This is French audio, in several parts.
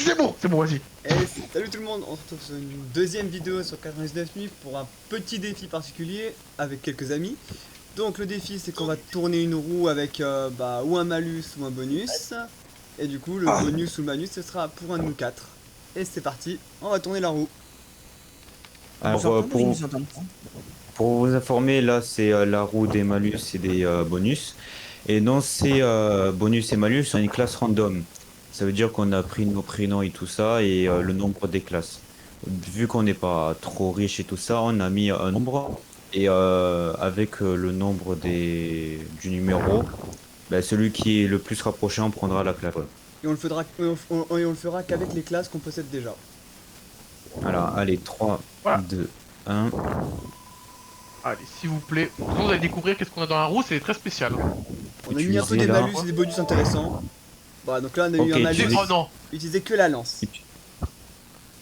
c'est bon, vas-y. Et salut tout le monde, on se retrouve sur une deuxième vidéo sur 99 nuits pour un petit défi particulier avec quelques amis. Donc le défi c'est qu'on va tourner une roue avec ou un malus ou un bonus. Et du coup le bonus ou le malus ce sera pour un de nous quatre. Et c'est parti, on va tourner la roue. Alors, pour vous informer, là, c'est la roue des malus et des bonus. Et dans ces bonus et malus, on a une classe random. Ça veut dire qu'on a pris nos prénoms et tout ça et le nombre des classes. Vu qu'on n'est pas trop riche et tout ça, on a mis un nombre. Et avec le nombre du numéro, ben, celui qui est le plus rapproché, on prendra la classe. Et on le fera qu'avec les classes qu'on possède déjà. Voilà, allez, 3, Voilà. 2, 1. Allez, s'il vous plaît. Vous allez découvrir qu'est-ce qu'on a dans la roue, c'est très spécial. On a mis un peu Utilisez des là. malus et des bonus intéressants. Bah donc là on a eu Ok, un malus, Oh non. utilisez que la lance.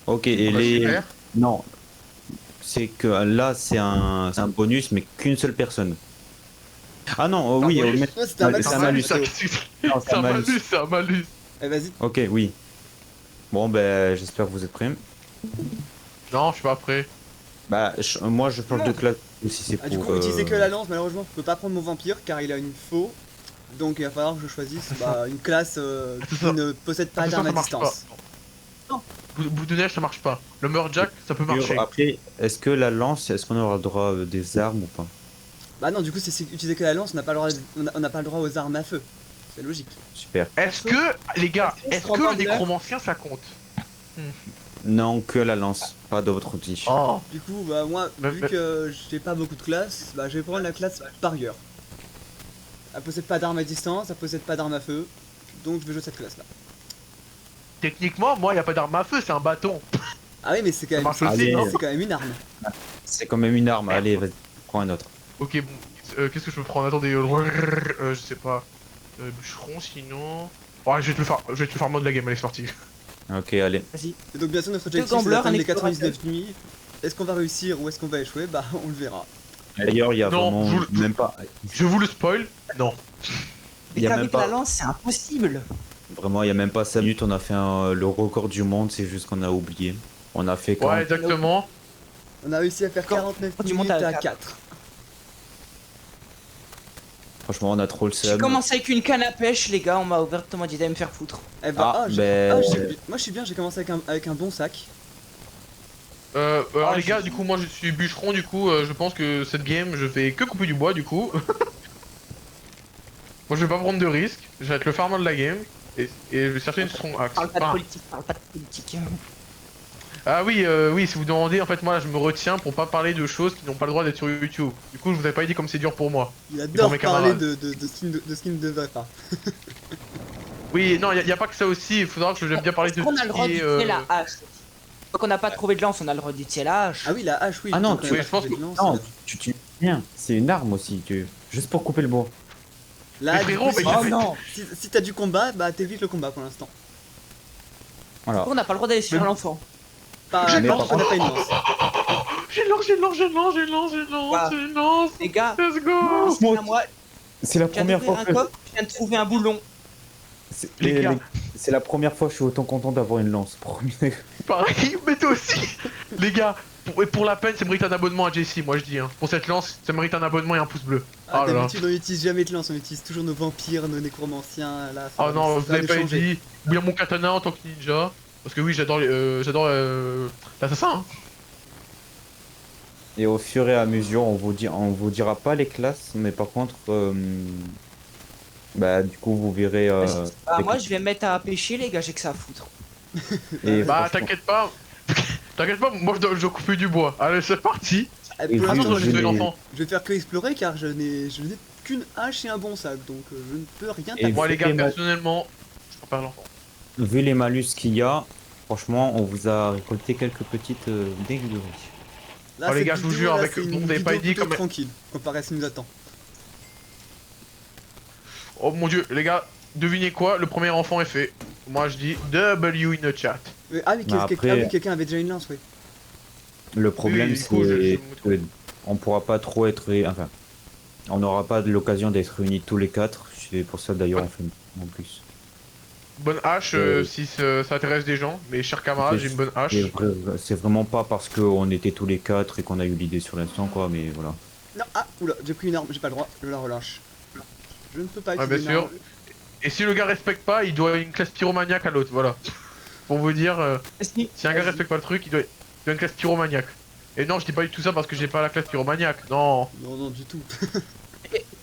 Ok, et Bah, les... super. Non, c'est que là, c'est un bonus, mais qu'une seule personne. Ah non, oui, bonus. mais- Ouais, c'était un malus. c'est un malus, malus. ça. Non, C'est un malus, c'est un malus. Eh vas-y. Ok, oui. Bon, ben, j'espère que vous êtes prêts. Non, je suis pas prêt. Bah, moi, je change de classe si c'est Ah, du pour... coup, utilisez que la lance, malheureusement, je peux pas prendre mon vampire car il a une faux. Donc il va falloir que je choisisse une classe qui ça. ne possède pas Attention, d'arme à ça marche distance. pas. Bout de neige, ça marche pas. Le Murjack, ça peut marcher. Après, est-ce que la lance, est-ce qu'on aura le droit des armes ou pas? Bah non, du coup, c'est utiliser que la lance, on n'a pas, le droit- on n'a pas le droit aux armes à feu. C'est logique. Super. Est-ce que, les gars, est-ce prend que pas le de l'air nécromancien ça compte? Non, que la lance, pas d'autres outils. Oh. Du coup, bah moi, vu que j'ai pas beaucoup de classes, bah je vais prendre la classe parieur. Elle possède pas d'arme à distance, elle possède pas d'arme à feu. Donc je vais jouer cette classe là. Techniquement, moi, y a pas d'arme à feu, c'est un bâton. Ah oui, mais c'est quand, Ça même- marche c'est- aussi, Allez. non? c'est quand même une arme. C'est quand même une arme. Allez, vas-y, prends un autre. Ok, bon, qu'est-ce que je peux prendre? Attendez, je sais pas. Bûcheron, sinon... Ouais, je vais te le faire mode de la game, allez, c'est parti. Ok, allez. Vas-y. Et donc bien sûr notre objectif c'est gambleurs, d'atteindre un les explorateur. 99 nuits. Est-ce qu'on va réussir ou est-ce qu'on va échouer? Bah on le verra. D'ailleurs, il y a Non, vraiment même pas... Je vous le spoil? Non. Il Mais y a même qu'avec pas... la lance, c'est impossible. Vraiment, il y a même pas 5 minutes, on a fait le record du monde, c'est juste qu'on a oublié. On a fait quand Ouais, exactement. On a réussi à faire Quand- 49 quand tu minutes montes à à quatre. 4. Franchement, on a trop le J'ai seum. commencé avec une canne à pêche, les gars, on m'a ouvertement dit d'aller me faire foutre. Eh bah, Ah, j'ai- ben- moi je suis bien, j'ai commencé avec un bon sac. Alors Ah, les gars, j'ai- du coup, moi je suis bûcheron, du coup, je pense que cette game, je vais que couper du bois, du coup. Moi, je vais pas prendre de risques, je vais être le farmer de la game, et je vais chercher une strong axe. Parle pas de Ah. politique, parle pas de politique. Ah oui, oui, si vous demandez, en fait, moi, je me retiens pour pas parler de choses qui n'ont pas le droit d'être sur YouTube. Du coup, je vous avais pas dit comme c'est dur pour moi. Il pour adore mes parler camarades. de ce qu'il ne devrait pas. Oui, non, y a pas que ça aussi, il faudra que j'aime bien parler de Est-ce qu'on a le droit qui est, d'utiliser la hache? Tant qu'on n'a pas trouvé de lance, on a le droit d'utiliser la hache. Ah oui, la hache, oui. Ah non, donc, tu- on a je pense fait que- de lance, Non, tu rien. C'est une arme aussi, juste pour couper le bois. Là, Mais du frérot, coup, mais si- j'ai Oh fait- non! si t'as du combat, bah t'évites le combat pour l'instant. Voilà. Pourquoi on n'a pas le droit d'aller sur Mais- l'enfant? Pas, J'ai mais lance. on n'a pas une lance. J'ai lance, Voilà. Les gars, let's go! c'est à moi, C'est la je viens première d'ouvrir fois un que... coffre, je viens de trouver un boulon. Les gars. C'est la première fois que je suis autant content d'avoir une lance. Promis. Pareil, mais toi aussi! Les gars, pour la peine, ça mérite un abonnement à Jessie, moi je dis. Hein. Pour cette lance, ça mérite un abonnement et un pouce bleu. Ah, Oh là là. d'habitude, on utilise jamais de lance, on utilise toujours nos vampires, nos nécromanciens. Là, ça Oh va- non, ça vous va avez nous pas changer. dit. Bien mon katana en tant que ninja. Parce que oui, j'adore l'assassin. Hein. Et au fur et à mesure, on vous dira pas les classes, mais par contre, bah du coup vous verrez. Bah, les moi, classes. je vais me mettre à pêcher, les gars, j'ai que ça à foutre. Et Bah franchement, t'inquiète pas. T'inquiète pas, moi je dois couper du bois. Allez, c'est parti. Ah, Et pour vu- l'instant, Attention, je j'ai tué l'ai- l'enfant. je vais faire que explorer car je n'ai qu'une hache et un bon sac, donc je ne peux rien Et taper. Moi les gars, Et ma- personnellement, je prends pas l'enfant. Vu les malus qu'il y a, franchement, on vous a récolté quelques petites dégâts. Là, Oh, les cette gars, je vous vidéo, jure, là, avec- c'est une bon, vous avez pas vidéo dit plutôt comme- tranquille, comparé à ce qui nous attend. Oh mon dieu, les gars, devinez quoi? Le premier enfant est fait. Moi je dis W in the chat. Ah oui, Mais après- ah oui, quelqu'un avait déjà une lance, oui. Le problème, Oui, du coup, c'est je- que on pourra pas trop être, enfin, on n'aura pas l'occasion d'être réunis tous les quatre. C'est pour ça d'ailleurs on fait en plus. Bonne hache si ça intéresse des gens, mais cher camarade, j'ai une bonne hache. C'est vraiment pas parce qu'on était tous les quatre et qu'on a eu l'idée sur l'instant, quoi, mais voilà. Non, ah, oula, j'ai pris une arme, j'ai pas le droit, je la relâche. Je ne peux pas Ouais, utiliser bien une sûr. arme. Et si le gars respecte pas, il doit une classe pyromaniaque à l'autre, voilà. Pour vous dire, Si. si un gars respecte pas le truc, il doit une classe pyromaniaque. Et non, je dis pas du tout ça parce que j'ai pas la classe pyromaniaque, non. Non, non, du tout.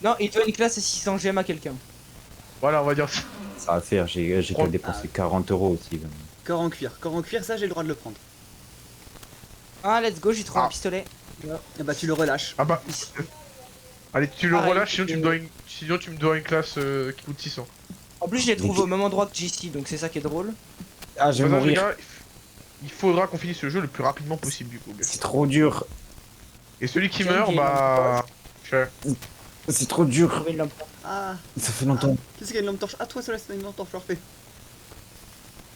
Non, il doit une classe à 600 gemmes à quelqu'un. Voilà, on va dire ça. Ça va faire, j'ai qu'à dépenser 40 euros aussi. Corps en cuir, ça j'ai le droit de le prendre. Ah, let's go, j'ai trouvé Ah. un pistolet. Et bah tu le relâches. Ah bah, allez, tu le Pareil, relâches, sinon tu me dois une classe qui coûte 600. En plus, je l'ai trouvé au même endroit que JC, donc c'est ça qui est drôle. Ah, je vais Voilà, les mourir. gars, il faudra qu'on finisse le jeu le plus rapidement possible, du coup. C'est trop dur. Et celui qui Tiens, meurt, game. bah... C'est trop dur. Trouver une lampe. Ah, Ça fait longtemps. qu'est-ce qu'il y a une lampe torche? Ah, toi, Solès, t'as une lampe torche, parfait.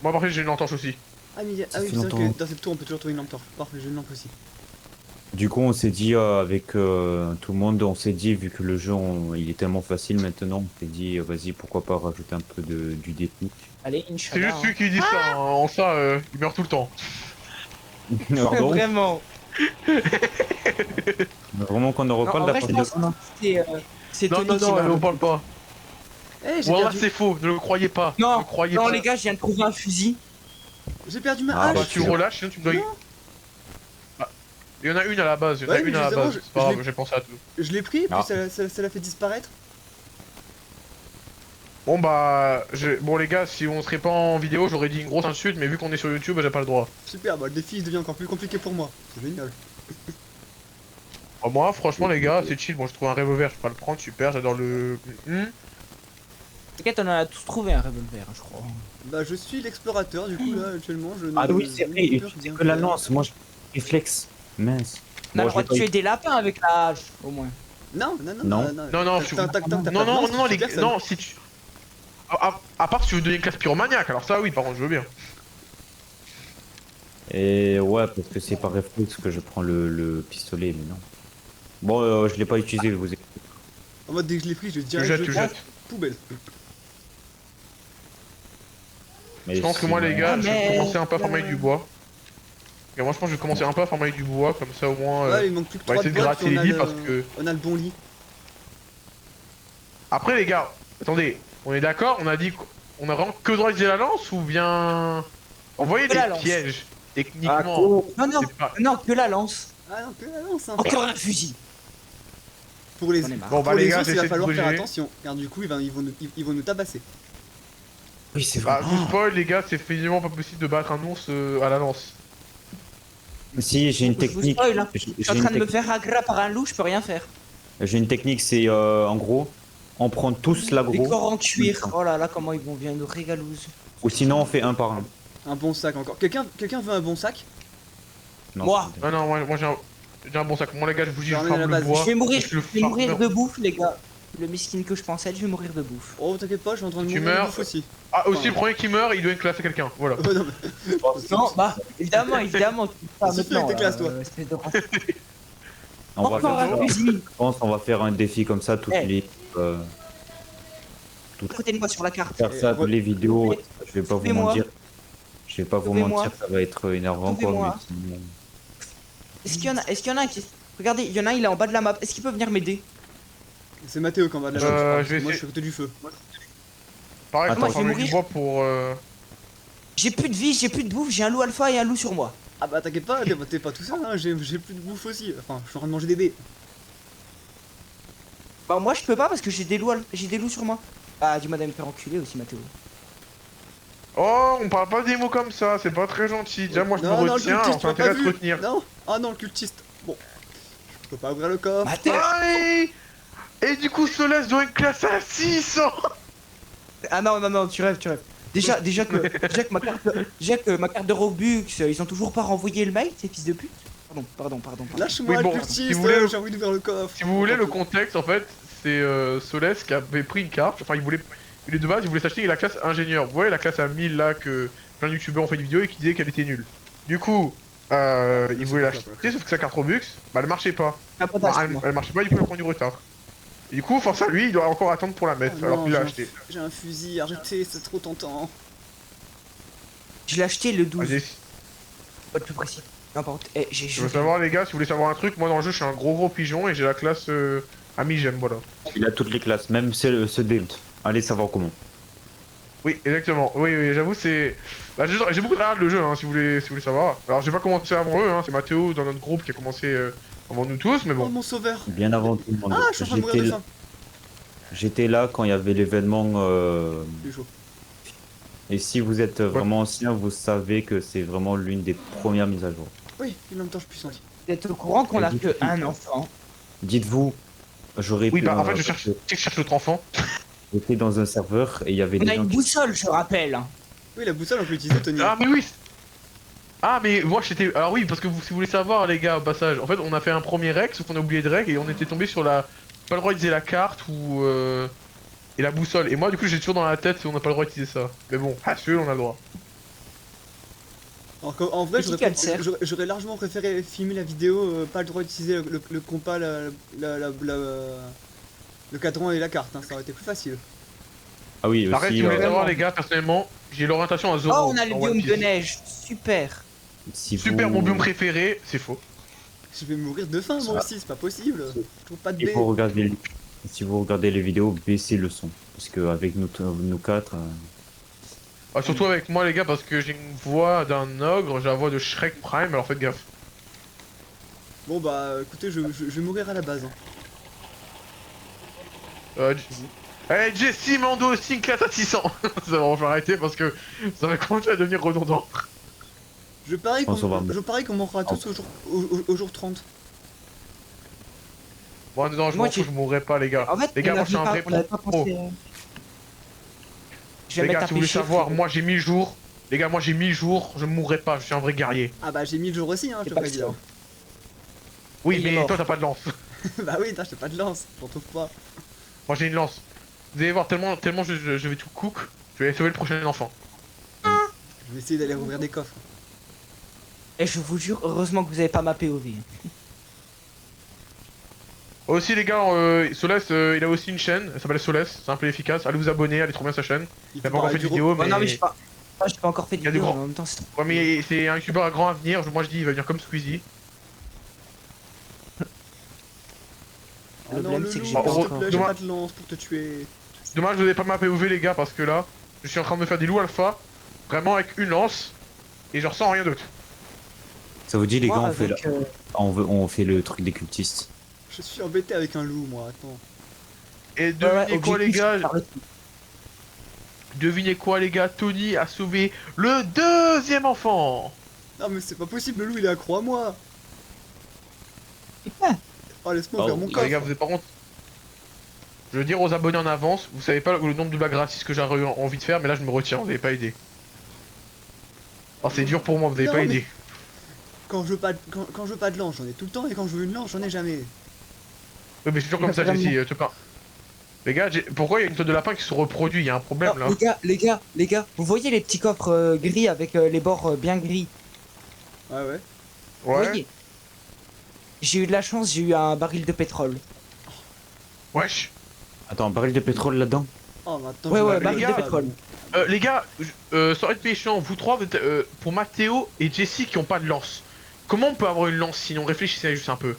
Moi, par contre, j'ai une entorche aussi. Ah, mais Ça oui, fait c'est vrai longtemps. que dans cette tour on peut toujours trouver une lampe torche. Parfait, j'ai une lampe aussi. Du coup, on s'est dit avec tout le monde, on s'est dit, vu que le jeu, il est tellement facile maintenant, on s'est dit, vas-y, pourquoi pas rajouter un peu du défi. Allez, C'est Inch'Allah. juste celui qui dit ça, hein. En ça, il meurt tout le temps. Pardon. Vraiment. Vraiment qu'on ne Non, reparle en de vrai, la je partie pense que c'est Non, Tony non, qui non, m'a- on parle pas. Eh, j'ai Voilà, perdu... c'est faux, ne le croyez pas. Ne Non, le croyez non pas. les gars, je viens de trouver un fusil. J'ai perdu ma Ah, hache. Bah, tu le relâches, sinon tu me dois... Non. Ah, il y en a une à la base, il y en a Ouais, une mais à la justement, base. je- C'est pas je grave, l'ai- j'ai pensé à tout. Je l'ai pris, et puis Ah. ça l'a fait disparaître. Bon bah, bon les gars, si on serait pas en vidéo, j'aurais dit une grosse insulte, mais vu qu'on est sur YouTube, j'ai pas le droit. Super, bah le défi il devient encore plus compliqué pour moi. C'est génial. Oh, moi, franchement, les gars, c'est chill. Bon, je trouve un revolver, je peux pas le prendre, super, j'adore le... T'inquiète, on en a tous trouvé un revolver, hein, je crois. Bah je suis l'explorateur, du coup là actuellement je ne... Ah oui, c'est vrai, je ne il peux utilise rien que la faire. lance. Moi, je réflexe. Mince. On a Bon, le droit je de vais tuer des lapins avec la hache, au moins. Non, non, non, Non. Non, non, Tac, je- tac, tac, tac, t'as Non, pas de non, lance, non, non, tu les tues gars, personne. non, si tu... À part si tu veux donner une classe pyromaniaque, alors ça, oui, par contre, je veux bien. Et ouais, parce que c'est par réflexe que je prends le pistolet, mais non. Bon, je l'ai pas utilisé, vous En mode dès que je l'ai pris, je Tu dirais jettes, tu jettes. poubelle. Mais Je pense que moi, sinon- les gars, Ah, je vais mais- commencer un peu à farmer avec du bois. Et moi, je pense que je vais commencer un peu à farmer avec du bois, comme ça, au moins... Ouais, il manque plus que on va 3 essayer de boîtes, gratter puis on a les lits le... parce que- on a le bon lit. Après, les gars, attendez, on est d'accord, on a dit qu'on a vraiment que le droit d'utiliser la lance, ou bien... Envoyer Que des la lance. pièges, Ah, techniquement. cool. Non, non, C'est pas- non, que la lance. Ah non, que la lance hein. Encore un fusil. Pour les, J'en ai marre. Bon, bah, pour les les gars, autres, il j'essaie va de falloir faire bouger. attention, car du coup ils vont nous tabasser. Oui, c'est Bah, vrai. je vous spoil, les gars, c'est finalement pas possible de battre un ours à la lance. Si, j'ai une Je vous technique. spoil, hein. J'ai Je suis en train de me faire agra par un loup, je peux rien faire. J'ai une technique, c'est en gros, on prend tous Des l'agro, corps en cuir. Oh là là, comment ils vont bien nous régalouse. ou sinon on fait un par un. Un bon sac encore. Quelqu'un veut un bon sac? Non, Moi. Ah non, moi j'ai un bon sac. Moi, les gars, je vous dis, Je je ramène à farme la le base. bois. Je vais mourir, le je vais mourir farmer. de bouffe, les gars. Le miskin que je pensais être, je vais mourir de bouffe. Oh t'inquiète pas, je suis en train de Tu mourir de meurs. bouffe aussi. Ah, aussi, le premier qui meurt, il doit une classe à quelqu'un. Voilà. Oh, non, mais... Non, bah, évidemment, évidemment. Tu Ça suffit avec tes classes, toi. espèce de... on va Encore faire, un fusil. je pense qu'on va faire un défi comme ça toutes Eh. les À côté de moi sur la carte. faire ça toutes les vidéos. Je vais pas vous Sauvez-moi. mentir. Je vais pas vous Sauvez-moi. mentir, ça va être énervant quoi. Sauvez-moi. Mais sinon- Est-ce qu'il y en a un qui... Regardez, il y en a un, il est en bas de la map. Est-ce qu'il peut venir m'aider? C'est Mathéo qui en va de la chambre. je vais Moi je essayer. suis à côté du feu. Pareil, Attends, faut je vais farmer du mourir. bois pour. J'ai plus de vie, j'ai plus de bouffe, j'ai un loup alpha et un loup sur moi. Ah bah t'inquiète pas, t'es pas tout seul, hein. J'ai plus de bouffe aussi. Enfin, je suis en train de manger des baies. Bah moi je peux pas parce que j'ai des loups sur moi. Ah, dis-moi d'aller me faire enculer aussi, Mathéo. Oh, on parle pas des mots comme ça, c'est pas très gentil. Déjà, moi je Non, me non, le retiens, cultiste, on tu m'as intérêt pas à se vu. retenir. Non. Ah non, le cultiste. Bon. Je peux pas ouvrir le coffre. Mathéo. Et du coup, Solès doit une classe à 600. Ah non, non, non, tu rêves, tu rêves. Déjà que ma carte de Robux, ils ont toujours pas renvoyé le mail, ces fils de pute. Pardon. Lâche-moi Oui, bon, le cultiste, si vous voulez- j'ai envie d'ouvrir le coffre. Si vous voulez le contexte, en fait, c'est Solès qui avait pris une carte. Enfin, il est de base, il voulait s'acheter la classe ingénieur. Vous voyez la classe à 1000 là que plein de youtubeurs ont fait une vidéo et qui disaient qu'elle était nulle. Du coup, il voulait l'acheter, sauf que sa carte Robux, bah elle marchait pas. Ah, pas Bah, d'âge, elle, moi. elle marchait pas, du coup, elle prend du retard. Et du coup, force à lui, il doit encore attendre pour la mettre, Oh alors non, qu'il l'a acheté. J'ai un fusil à jeter, c'est trop tentant. Je l'ai acheté le 12. Vas-y. Pas de plus précis. N'importe. Eh, j'ai Je veux savoir les gars, si vous voulez savoir un truc, moi dans le jeu je suis un gros pigeon et j'ai la classe ami j'aime, voilà. Il a toutes les classes, même ce build. Allez savoir comment. Oui, exactement. Oui, j'avoue c'est... Bah, j'ai beaucoup de regarder le jeu, hein, si vous voulez savoir. Alors j'ai pas commencé avant eux, hein, c'est Mathéo dans notre groupe qui a commencé avant nous tous, mais Oh bon. mon sauveur. Bien avant tout le monde. Ah, je suis en train de mourir de faim. J'étais là quand il y avait l'événement. C'est chaud. Et si vous êtes vraiment ancien, vous savez que c'est vraiment l'une des premières mises à jour. Oui, une lampe torche puissante. Vous êtes au courant qu'on a Et que un enfant. Dites-vous, j'aurais Oui, pu. bah en fait je cherche l'autre enfant. J'étais dans un serveur et il y avait On des a gens une boussole, je rappelle. Oui, la boussole on peut l'utiliser, Tony. Ah mais oui. Ah mais moi j'étais... Alors oui, parce que si vous voulez savoir les gars, au passage, en fait on a fait un premier rec, sauf qu'on a oublié de rec et on était tombé sur la... Pas le droit d'utiliser la carte ou... Et la boussole. Et moi du coup j'ai toujours dans la tête on n'a pas le droit d'utiliser ça. Mais bon, à celui on a le droit. Alors qu'en vrai, Petit calcaire. j'aurais largement préféré filmer la vidéo, pas le droit d'utiliser le compas, le cadran et la carte, hein, ça aurait été plus facile. Ah oui, Arrête, si aussi. vous voulez euh, savoir les gars, personnellement, j'ai l'orientation à 0. Oh, on a le dans biome One de Piece. neige. Super. si Super, vous... mon biome préféré, c'est faux. Je vais mourir de faim moi Ça. aussi, c'est pas possible. Je trouve pas de Si baie. vous regardez, si vous regardez les vidéos, baissez le son. Parce qu'avec nous quatre. Ah, surtout avec moi les gars, parce que j'ai une voix d'un ogre, j'ai la voix de Shrek Prime, alors faites gaffe. Bon bah écoutez, je vais mourir à la base. Hein. Jesse Mando aussi une classe à 600. Ça va, on va arrêter parce que ça va commencer à devenir redondant. Je parie pense qu'on va- qu'on mourra tous au jour 30. Bon, non, je Moi, m'en fous, je mourrai pas les gars. En fait, Les gars, on moi je suis un avait vrai pas- on avait pas pro. pensé, Je vais Les mettre gars, un si vous voulez péché, savoir, frérot. moi j'ai 1000 jours. Les gars, moi j'ai 1000 jours, je mourrai pas, je suis un vrai guerrier. Ah bah j'ai mis le jour aussi, hein, je C'est te pas préviens. Oui, Il est mais mort. toi t'as pas de lance. Bah oui, j'ai pas de lance, j'en trouve pas. Moi j'ai une lance. Vous allez voir, tellement je vais tout cook, je vais sauver le prochain enfant. Je vais essayer d'aller rouvrir des coffres. Et je vous jure, heureusement que vous avez pas ma POV. Aussi les gars, Solès, il a aussi une chaîne, elle s'appelle Solès, c'est un peu efficace, allez vous abonner, allez trop bien sa chaîne. Il Il a pas encore fait de vidéo, Oh, mais... non, mais j'ai pas encore fait de Il y a des vidéo, grands- en même temps, c'est trop. Ouais mais c'est un youtubeur à grand avenir, moi je dis il va venir comme Squeezie. Oh Le non, problème, le c'est que loup, j'ai pas s'il te encore- plaît, j'ai Demain- pas de lance pour te tuer. Dommage, vous avez pas ma POV les gars, parce que là, je suis en train de me faire des loups alpha, vraiment avec une lance, et je ressens rien d'autre. Ça vous dit les Moi, gars, avec, on fait le truc des cultistes. Je suis embêté avec un loup, moi, attends. Et ouais, devinez quoi les objectif, gars, c'est faire le truc. devinez quoi les gars, Tony a sauvé le deuxième enfant. Non mais c'est pas possible, le loup il est accro à moi. Ah. Oh laisse-moi Oh, ouvrir mon Les coffre. gars, vous êtes par contre... Je veux dire aux abonnés en avance, vous savez pas le nombre de blagues racistes que j'aurais envie de faire, mais là je me retiens, vous avez pas aidé. Oh c'est dur pour moi, vous avez Non, pas mais- aidé. Quand je veux pas de lance, j'en ai tout le temps, et quand je veux une lance, j'en ai jamais. Oui mais c'est toujours comme ça Vraiment. Jessie, te parle. Les gars, pourquoi il y a une tête de lapin qui se reproduit? Il y a un problème Oh, là. les gars, vous voyez les petits coffres gris avec les bords bien gris? Ouais ouais. Vous Ouais. voyez? J'ai eu de la chance, j'ai eu un baril de pétrole. Wesh. Attends, un baril de pétrole là-dedans? Oh maintenant Ouais, je ouais, vais baril aller de là, pétrole. bon. Les gars, sans être méchant, vous trois, pour Mathéo et Jessie qui ont pas de lance, comment on peut avoir une lance sinon? Réfléchissez juste un peu.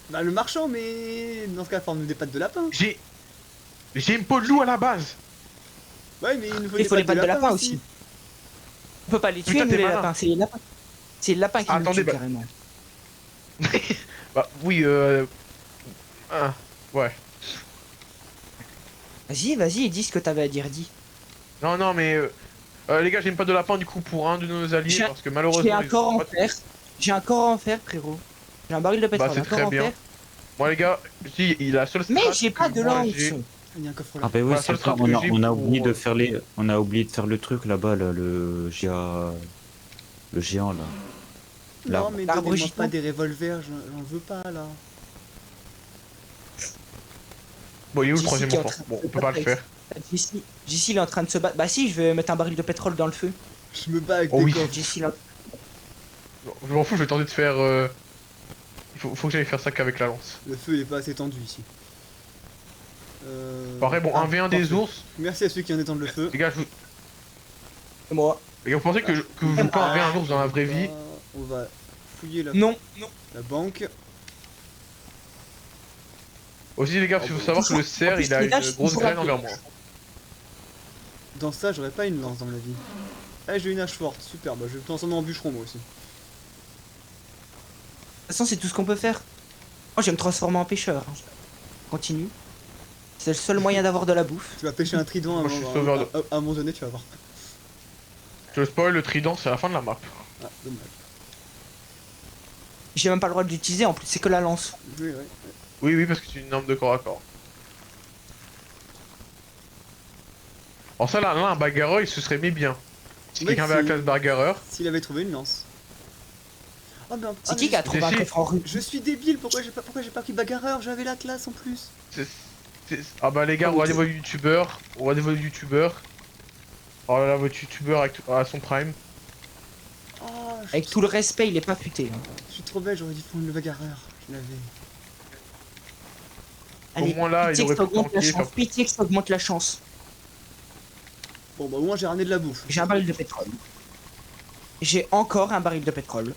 Bah le marchand, mais dans ce cas, forme des pattes de lapin. J'ai une peau de loup à la base. Ouais, mais il nous faut Il des faut les pattes pattes de lapin aussi. On peut pas les tuer, Putain, nous, t'es les malin. lapins, c'est les lapins. C'est le lapin qui nous Attendez, tue bah- carrément. Bah oui, ah, ouais. Vas-y, dis ce que t'avais à dire, dis. Non, non, mais les gars, j'ai une patte de lapin du coup pour un de nos alliés J'ai- parce que J'ai malheureusement. un ils corps ont en pas- fer. J'ai un corps en fer, frérot. J'ai un baril de pétrole, c'est un corps très en bien. fer. Moi les gars, si il a la seule Mais strat j'ai pas que de moi, lance. j'ai- Il y a un coffre là. Ah bah oui, Voilà, c'est seule ça, strat on que a, j'ai on a pour, oublié de faire on a oublié de faire le truc là-bas, là, le géant là. Non, L'arbre. mais L'arbre donnez-moi gitan. pas des revolvers, j'en veux pas là. Bon, il est où le Jessie troisième qui est en enfant? train de Bon, se on peut pas le battre faire. Jessie, il est en train de se battre. Bah si, je vais mettre un baril de pétrole dans le feu. Je me bats avec Oh des oui. coffres. Jessie, là. Non, je m'en fous, je vais tenter de faire. Il faut que j'aille faire ça qu'avec la lance. Le feu il est pas assez tendu ici. Pareil, bon, ah, 1v1 des parfait. ours. Merci à ceux qui en étendent le feu. Les gars, je vous. Et moi. Les gars, vous pensez que vous parlez un ours dans la vraie vie? On va fouiller Non. la banque. Aussi, les gars, il faut savoir que le cerf, il a les gars, une grosse graine envers moi. Dans ça, j'aurais pas une lance dans ma vie. Eh, j'ai une hache forte, super, bah je vais me transformer en bûcheron moi aussi. De toute façon, c'est tout ce qu'on peut faire. Moi, je vais me transformer en pêcheur. Hein. Continue. C'est le seul moyen d'avoir de la bouffe. Tu vas pêcher un trident Moi, je suis sauveur de- à un moment donné, tu vas voir. Je te spoil, le trident, c'est la fin de la map. Ah, dommage. J'ai même pas le droit de l'utiliser, en plus, c'est que la lance. Oui, ouais. Oui, oui, parce que c'est une arme de corps à corps. Alors ça, là, un bagarreur, il se serait mis bien. Si Mec, quelqu'un avait la si- classe bagarreur, S'il avait trouvé une lance. Oh, mais C'est qui qui a trouvé un si. coffre en rue? Je suis débile, pourquoi j'ai pas pris bagarreur? J'avais la classe en plus. Ah bah les gars, regardez votre youtubeur, regardez votre youtubeur. Oh là là, votre youtubeur à son prime. Oh, Avec tout le respect, il est pas futé. Hein. je suis trop bête, j'aurais dû prendre le bagarreur. Je l'avais. Allez, moins là, il pitié aurait que ça pu augmente la tanker, chance. Pitié que ça augmente la chance. Bon, bah au moins j'ai ramené de la bouffe. J'ai un baril de pétrole. J'ai encore un baril de pétrole.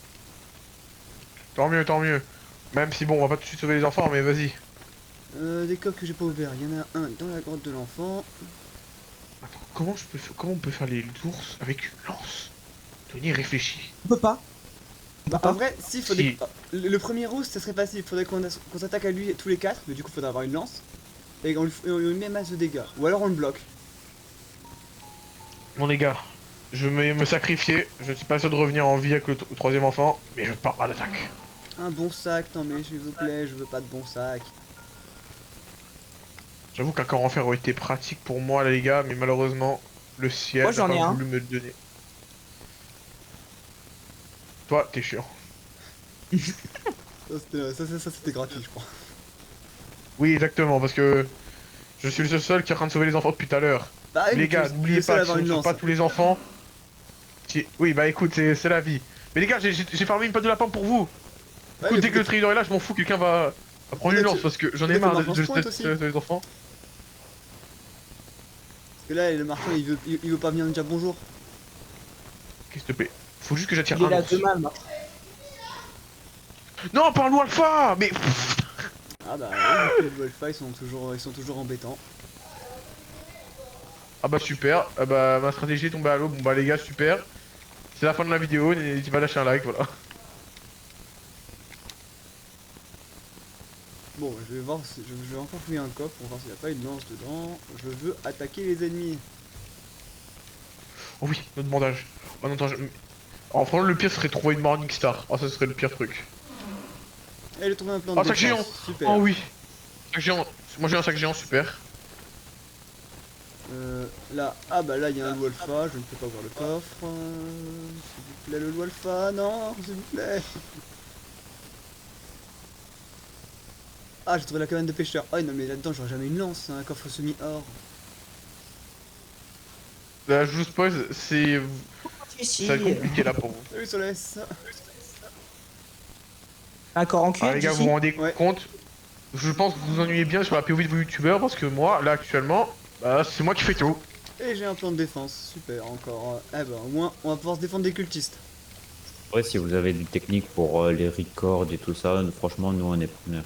Tant mieux, tant mieux. Même si bon, on va pas tout de suite sauver les enfants, mais vas-y. Des coffres que j'ai pas ouverts. Il y en a un dans la grotte de l'enfant. Attends, comment on peut faire les ours avec une lance? Tony réfléchit. On peut pas. On peut En pas. vrai, si, faudrait... le premier rousse, ça serait facile. Faudrait qu'on s'attaque à lui tous les quatre, mais du coup, faudrait avoir une lance. Et on lui met masse de dégâts. Ou alors on le bloque. Bon les gars, je vais me sacrifier. Je ne suis pas sûr de revenir en vie avec le troisième enfant, mais je pars à l'attaque. Un bon sac, non mais s'il vous plaît, je veux pas de bon sac. J'avoue qu'un corps en fer aurait été pratique pour moi là les gars, mais malheureusement, le ciel Moi, n'a j'en ai pas un. voulu me le donner. Toi, t'es chiant. Ça, c'était gratuit, je crois. Oui, exactement, parce que je suis le seul qui est en train de sauver les enfants depuis tout à l'heure. Bah, Les gars, n'oubliez pas que si on ne sauve pas tous les enfants... Oui, bah écoute, c'est la vie. Mais les gars, j'ai farmé une patte de lapin pour vous. Ouais, Écoute, mais dès que le trident est là, je m'en fous, quelqu'un va prendre une Peut-être lance, parce que j'en ai peut-être marre le de marchand se pointe aussi. les enfants. Parce que là, le marchand, il veut pas venir me dire bonjour. S'il te plaît. Faut juste que j'attire Il est un là ours. demain, moi. Non, pas un loup alpha. Mais... Ah bah, oui, les Wolfa, ils sont toujours embêtants. Ah bah super, ah bah ma stratégie est tombée à l'eau, bon bah les gars super. C'est la fin de la vidéo, n'hésitez pas à lâcher un like, voilà. Bon, je vais voir, je vais encore fouiller un coffre pour voir s'il n'y a pas une lance dedans. Je veux attaquer les ennemis. Oh oui, notre bandage. Oh non, attends, oh, franchement le pire serait de trouver une Morning Star. Oh ça serait le pire truc. Et j'ai trouvé un plan Oh de sac géant. défense. Super. Oh oui. Sac géant. Moi j'ai un sac géant, super. Là, ah bah là il y a un loup alpha, je ne peux pas voir le coffre. S'il vous plaît le loup alpha, non, s'il vous plaît. Ah j'ai trouvé la cabane de pêcheur. Oh non mais là-dedans j'aurais jamais une lance, un coffre semi-or. Là je vous spoil, c'est... Si, Ça va être compliqué là pour vous. Salut Solès. un corps en cuir. Ah les gars, vous d'ici. vous rendez Ouais. compte? Je pense que vous vous ennuyez bien sur la POV de vos youtubeurs parce que moi, là actuellement, bah c'est moi qui fais tout. Et j'ai un plan de défense, super encore. Eh ben au moins on va pouvoir se défendre des cultistes. Ouais, si vous avez des techniques pour les records et tout ça, franchement, nous on est preneurs.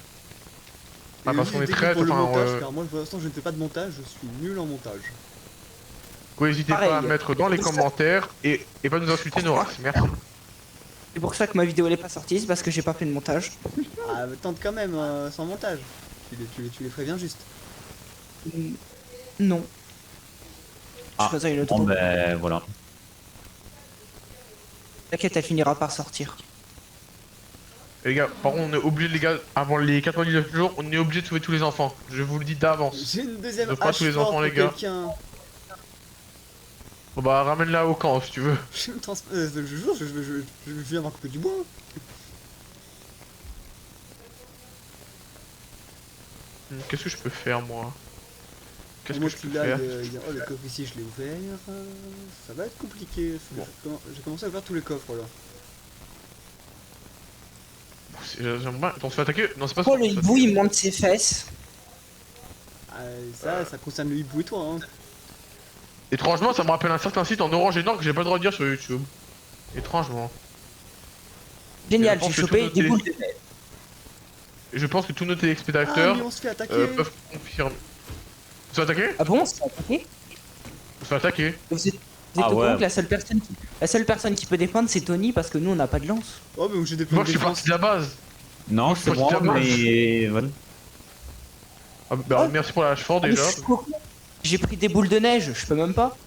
Ah, Et parce aussi qu'on est des très- techniques pour le enfin, montage, car moi pour l'instant je ne fais pas de montage, je suis nul en montage. Vous n'hésitez pas à Pareil. mettre dans les C'est ça. commentaires et pas nous insulter Norax, merci. C'est pour ça que ma vidéo elle est pas sortie, c'est parce que j'ai pas fait de montage. Ah mais tente quand même sans montage. Tu les préviens juste. Non. Ah, Je ferai une autre Bon, fois. ben voilà. T'inquiète, elle finira par sortir. Et les gars, par contre on est obligé les gars, avant les 99 jours, on est obligé de sauver tous les enfants. Je vous le dis d'avance. J'ai une deuxième Je ferai hache tous les forte enfants, pour les gars. quelqu'un. Bon bah ramène-la au camp si tu veux. Je me je jure, je viens avoir coupé du bois. Qu'est-ce que je peux faire moi? Qu'est-ce que Moi je peux qui là, faire? oh, le coffre ici je l'ai ouvert. Ça va être compliqué. Bon. J'ai commencé à ouvrir tous les coffres là. J'aimerais bien. Attends, on se fait attaquer? Non, c'est pas Oh, ça. le hibou il monte ses fesses. Ah, ça concerne le hibou et toi hein. Étrangement, ça me rappelle un certain site en orange et noir que j'ai pas le droit de dire sur YouTube. Étrangement. Génial, je pense j'ai que chopé tout des noté. boules de neige. Et je pense que tous nos Ah, téléspectateurs mais on se fait attaquer. peuvent confirmer. Ils sont attaqués? Ah bon, c'est attaqué? Ils sont attaqués. Vous êtes Ah au courant ouais. que la seule personne qui peut défendre c'est Tony parce que nous on n'a pas de lance. Oh, mais j'ai des points Moi, de je suis défense. parti de la base. Non, je c'est crois que bon, c'est mais... voilà. Ah, bah, Oh. merci pour la fort Ah, mais déjà. je suis pas au courant. J'ai pris des boules de neige, je peux même pas.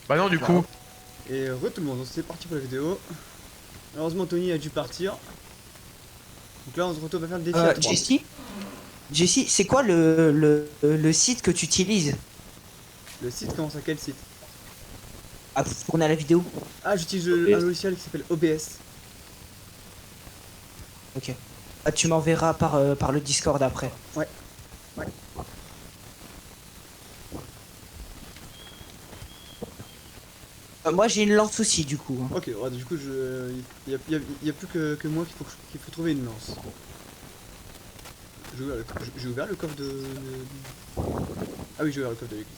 Bah non, du coup. Et tout le monde, c'est parti pour la vidéo. Malheureusement, Tony a dû partir. Donc là, on se retrouve à faire le défi à 3. Jessie, c'est quoi le site que tu utilises Le site commence à quel site? à tourner à la vidéo? Ah, j'utilise un logiciel qui s'appelle OBS. Ok. Ah, tu m'enverras par le Discord après. Ouais. Ouais. Moi j'ai une lance aussi du coup. Ok, ouais, du coup, il y a plus que moi qu'il faut trouver une lance. J'ai ouvert le coffre de... Ah oui, j'ai ouvert le coffre de l'église.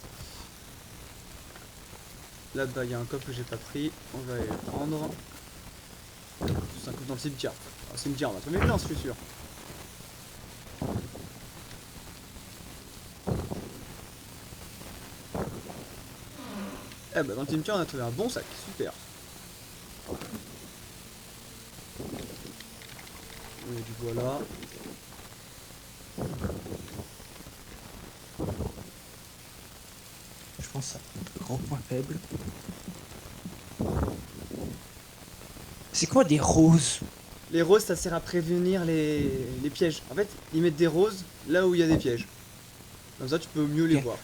Là-bas, il y a un coffre que j'ai pas pris. On va aller le prendre. C'est un coffre dans le cimetière. Au cimetière, on va trouver une lance, je suis sûr. Eh bah, dans le cimetière, on a trouvé un bon sac. Super. On a du voilà. Je pense que c'est un grand point faible. C'est quoi des roses? Les roses, ça sert à prévenir les pièges. En fait, ils mettent des roses là où il y a des pièges. Comme ça, tu peux mieux les Ok. voir.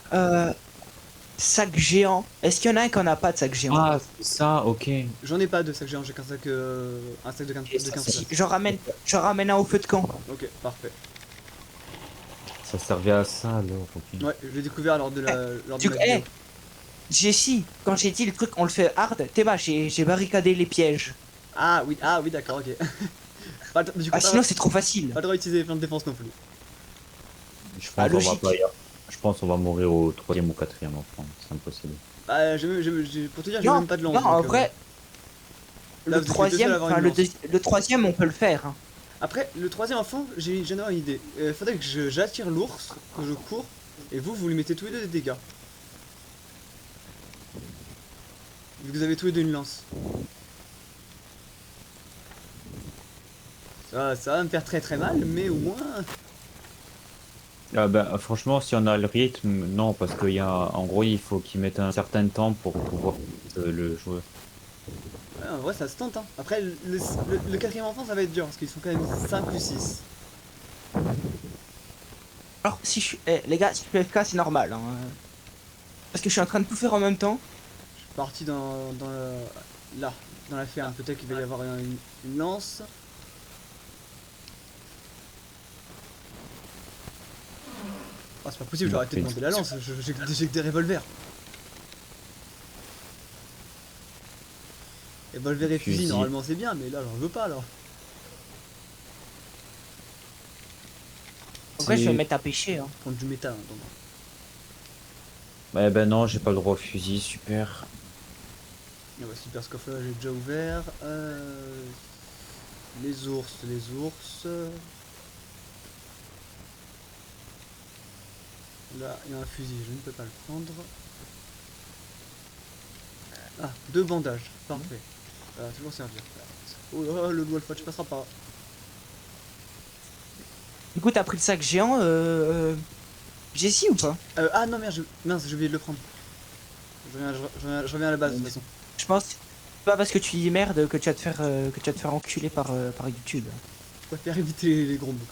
Sac géant. Est-ce qu'il y en a un qui en a pas de sac géant? Ah, c'est ça, ok. J'en ai pas de sac géant, j'ai qu'un sac, un sac de 15 Si, places. j'en ramène un au feu de camp. Ok, parfait. Ça servait à ça alors, ok. Ouais, je l'ai découvert lors de la Du coup, vidéo. Jessie, quand j'ai dit le truc on le fait hard, t'es bas, j'ai barricadé les pièges. Ah oui, d'accord, ok. Du coup, Ah sinon c'est trop facile. pas le droit d'utiliser les plans de défense non plus. Je pense Ah, qu'on va logique. pas y aller. Je pense qu'on va mourir au 3ème ou 4ème enfant, c'est impossible. Bah, pour te dire, j'ai Non, même pas de lance. non, en donc, vrai, là, le vous êtes les deux seuls à troisième, avoir enfin une lance. le troisième on peut le faire. Hein. Après, le troisième enfant, j'en ai une idée. Faudrait que j'attire l'ours, que je cours, et vous lui mettez tous les deux des dégâts. Vu que vous avez tous les deux une lance. Ça va me faire très mal, mais au moins... Ah bah, franchement, si on a le rythme, non, parce qu'il y a, en gros, il faut qu'ils mettent un certain temps pour pouvoir le jouer. Ouais, en vrai, ça se tente. Hein. Après, le quatrième enfant, ça va être dur, parce qu'ils sont quand même 5 ou 6. Alors si je suis, les gars, si je suis FK c'est normal. Hein. Parce que je suis en train de tout faire en même temps. Je suis parti là, dans la ferme. Peut-être qu'il va y avoir une lance. Ah, c'est pas possible, j'aurais arrêté de demander la lance, j'ai que des revolvers. Revolver et fusil, normalement c'est bien, mais là j'en veux pas alors. Après je vais me mettre à pêcher. Hein. Prendre du métal en attendant. Ouais, ben non, j'ai pas le droit au fusil, super. Ah bah, super, ce coffre là j'ai déjà ouvert. Les ours. Là, il y a un fusil, je ne peux pas le prendre. Ah, 2 bandages, parfait. Ça va toujours servir. Oh là, le Wolf Watch passera pas. Du coup t'as pris le sac géant Jessie ou pas? Ah non, merde, mince, j'ai oublié de le prendre. Je reviens à la base de toute façon. Je pense pas parce que tu dis merde que tu vas te faire enculer par YouTube. Je préfère éviter les gros mots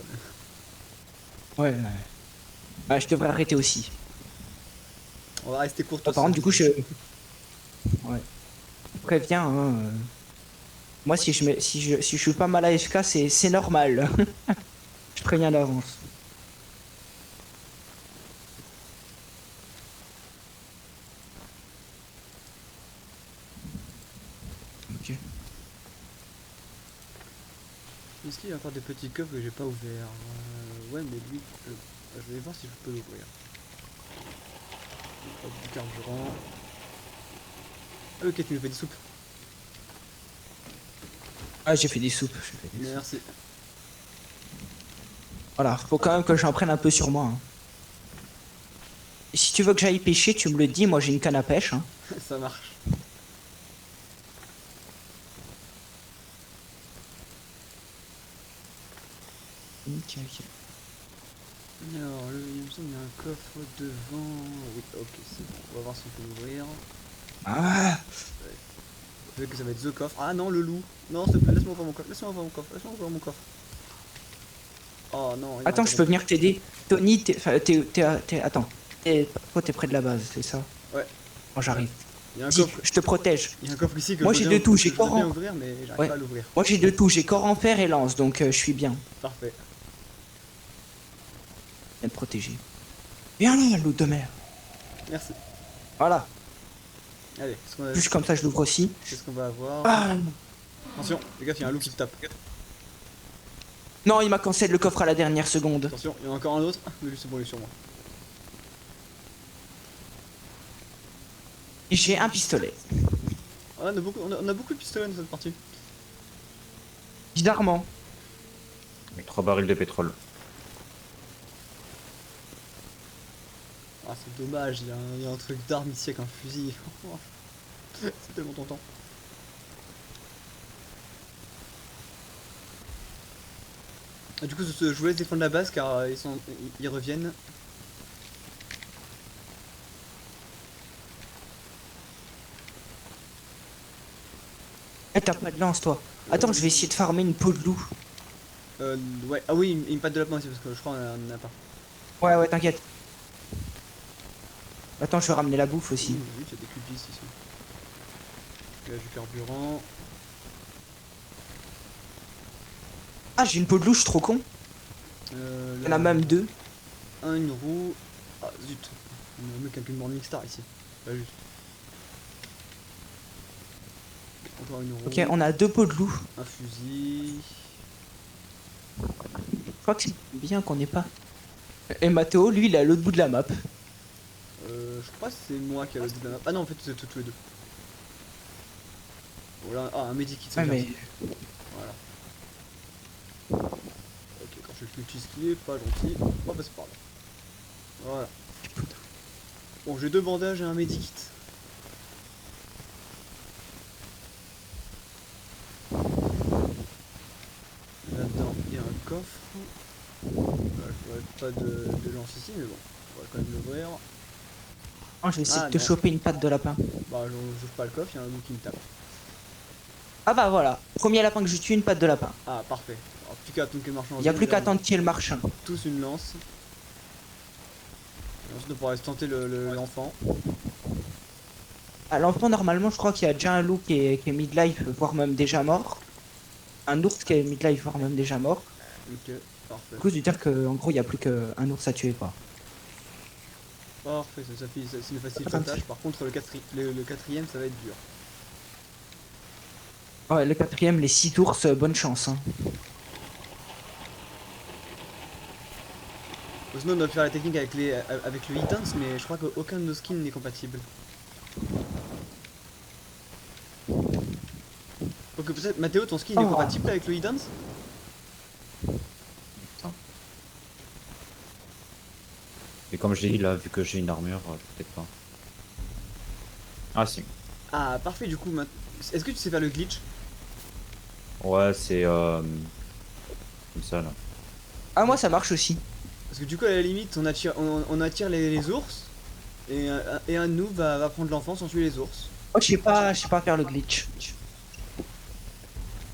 quand même. Ouais. Bah je devrais arrêter aussi. On va rester court. Par contre du coup je préviens. Hein, moi si je suis pas mal à FK c'est normal. Je préviens d'avance. Ok. Est-ce qu'il y a encore des petits coffres que j'ai pas ouverts? Ouais, mais lui, je vais voir si je peux l'ouvrir. Hop, du carburant. Ok, tu nous fais des soupes. Ah, j'ai fait des soupes. Merci. Voilà, faut quand même que j'en prenne un peu sur moi. Hein. Et si tu veux que j'aille pêcher, tu me le dis, moi j'ai une canne à pêche. Hein. Ça marche. Ok, ok. Alors, il me semble qu'il y a un coffre devant. Oui, ok, c'est bon. On va voir si on peut l'ouvrir. Ah, Peut-être que ça va être The coffre. Ah non, le loup. Non, s'il te plaît, laisse-moi ouvrir mon coffre. Laisse-moi ouvrir mon coffre. Laisse-moi ouvrir mon coffre. Oh non. attends, je peux venir t'aider. Tony, attends. Toi, t'es près de la base, c'est ça? Ouais. Quand j'arrive. Il y a un Si, coffre. je te protège. Il y a un coffre ici que Moi, je j'ai veux de bien- tout, que j'ai je veux bien corps en- ouvrir, mais j'arrive Ouais. pas à l'ouvrir. Moi, j'ai de tout. J'ai corps en fer et lance, donc je suis bien. Parfait. Bien protégé. Viens là, loup de mer. Merci. Voilà. Allez, Juste comme ça, je l'ouvre aussi. qu'est-ce qu'on va avoir? Ah. Attention, les gars, il y a un loup qui te tape. Non, il m'a cancel le coffre à la dernière seconde. Attention, il y en a encore un autre. Mais lui, c'est bon, il est sur moi. J'ai un pistolet. Ah, on a beaucoup de pistolets dans cette partie. Bizarrement. Avec 3 barils de pétrole. Ah, c'est dommage, il y a un truc d'arme ici avec un fusil. C'est tellement tentant. Ah, du coup, je vous laisse défendre la base car ils reviennent. Eh, t'as pas de lance, toi. Attends, je vais essayer de farmer une peau de loup. Ouais, ah oui, une patte de lapin aussi parce que je crois qu'on en a pas. Ouais, ouais, t'inquiète. Attends, je vais ramener la bouffe aussi. Oui, il y a des culpistes ici. Là, du carburant. Ah, j'ai une peau de loup, je suis trop con. Il y en a même deux. Une roue. Ah zut. On a un mec avec une Morning Star ici. Pas juste. Encore une roue. Ok, on a deux peaux de loup. Un fusil. Je crois que c'est bien qu'on ait pas. Et Mathéo, lui, il est à l'autre bout de la map. Je crois que c'est moi qui ai le bout de la map. Ah non, en fait, c'est tous les deux. Voilà, ah, un medikit. Ouais, mais. Voilà. Ok, quand je suis cultiste qui est pas gentil, on va passer par là. Voilà. Bon, j'ai deux bandages et un medikit. Là-dedans, il y a un coffre. Là, je vois pas de lance ici, mais bon, on va quand même l'ouvrir. Oh, je vais essayer Ah, de te non. choper une patte de lapin. Bah, j'ouvre pas le coffre, il y a un loup qui me tape. Ah bah voilà. Premier lapin que je tue, une patte de lapin. Ah, parfait. Alors, plus qu'à attendre que le marchand. Il y a plus qu'à attendre. attendre qu'il y ait le marchand. Tous une lance. Et ensuite, on pourra se tenter l'enfant. À l'enfant, normalement, je crois qu'il y a déjà un loup qui est midlife, voire même déjà mort. Un ours qui est midlife, voire même déjà mort. Ok, parfait. Du coup, je veux dire qu'en gros, il n'y a plus qu'un ours à tuer, quoi. Parfait, ça nous facilite la tâche. Par contre, le quatrième, ça va être dur. Ouais, le quatrième, les 6 ours, bonne chance. Hein. Sinon, on doit faire la technique avec le hit dance, mais je crois qu'aucun de nos skins n'est compatible. Donc peut-être, Mathéo, ton skin est Oh. compatible avec le hit dance? Et comme je l'ai dit là, vu que j'ai une armure, peut-être pas. Ah si. Ah, parfait, du coup, est-ce que tu sais faire le glitch? Ouais, c'est comme ça là. Ah, moi, ça marche aussi. Parce que du coup, à la limite, on attire les ours, et un de nous va prendre l'enfant sans tuer les ours. Oh, je sais pas faire le glitch.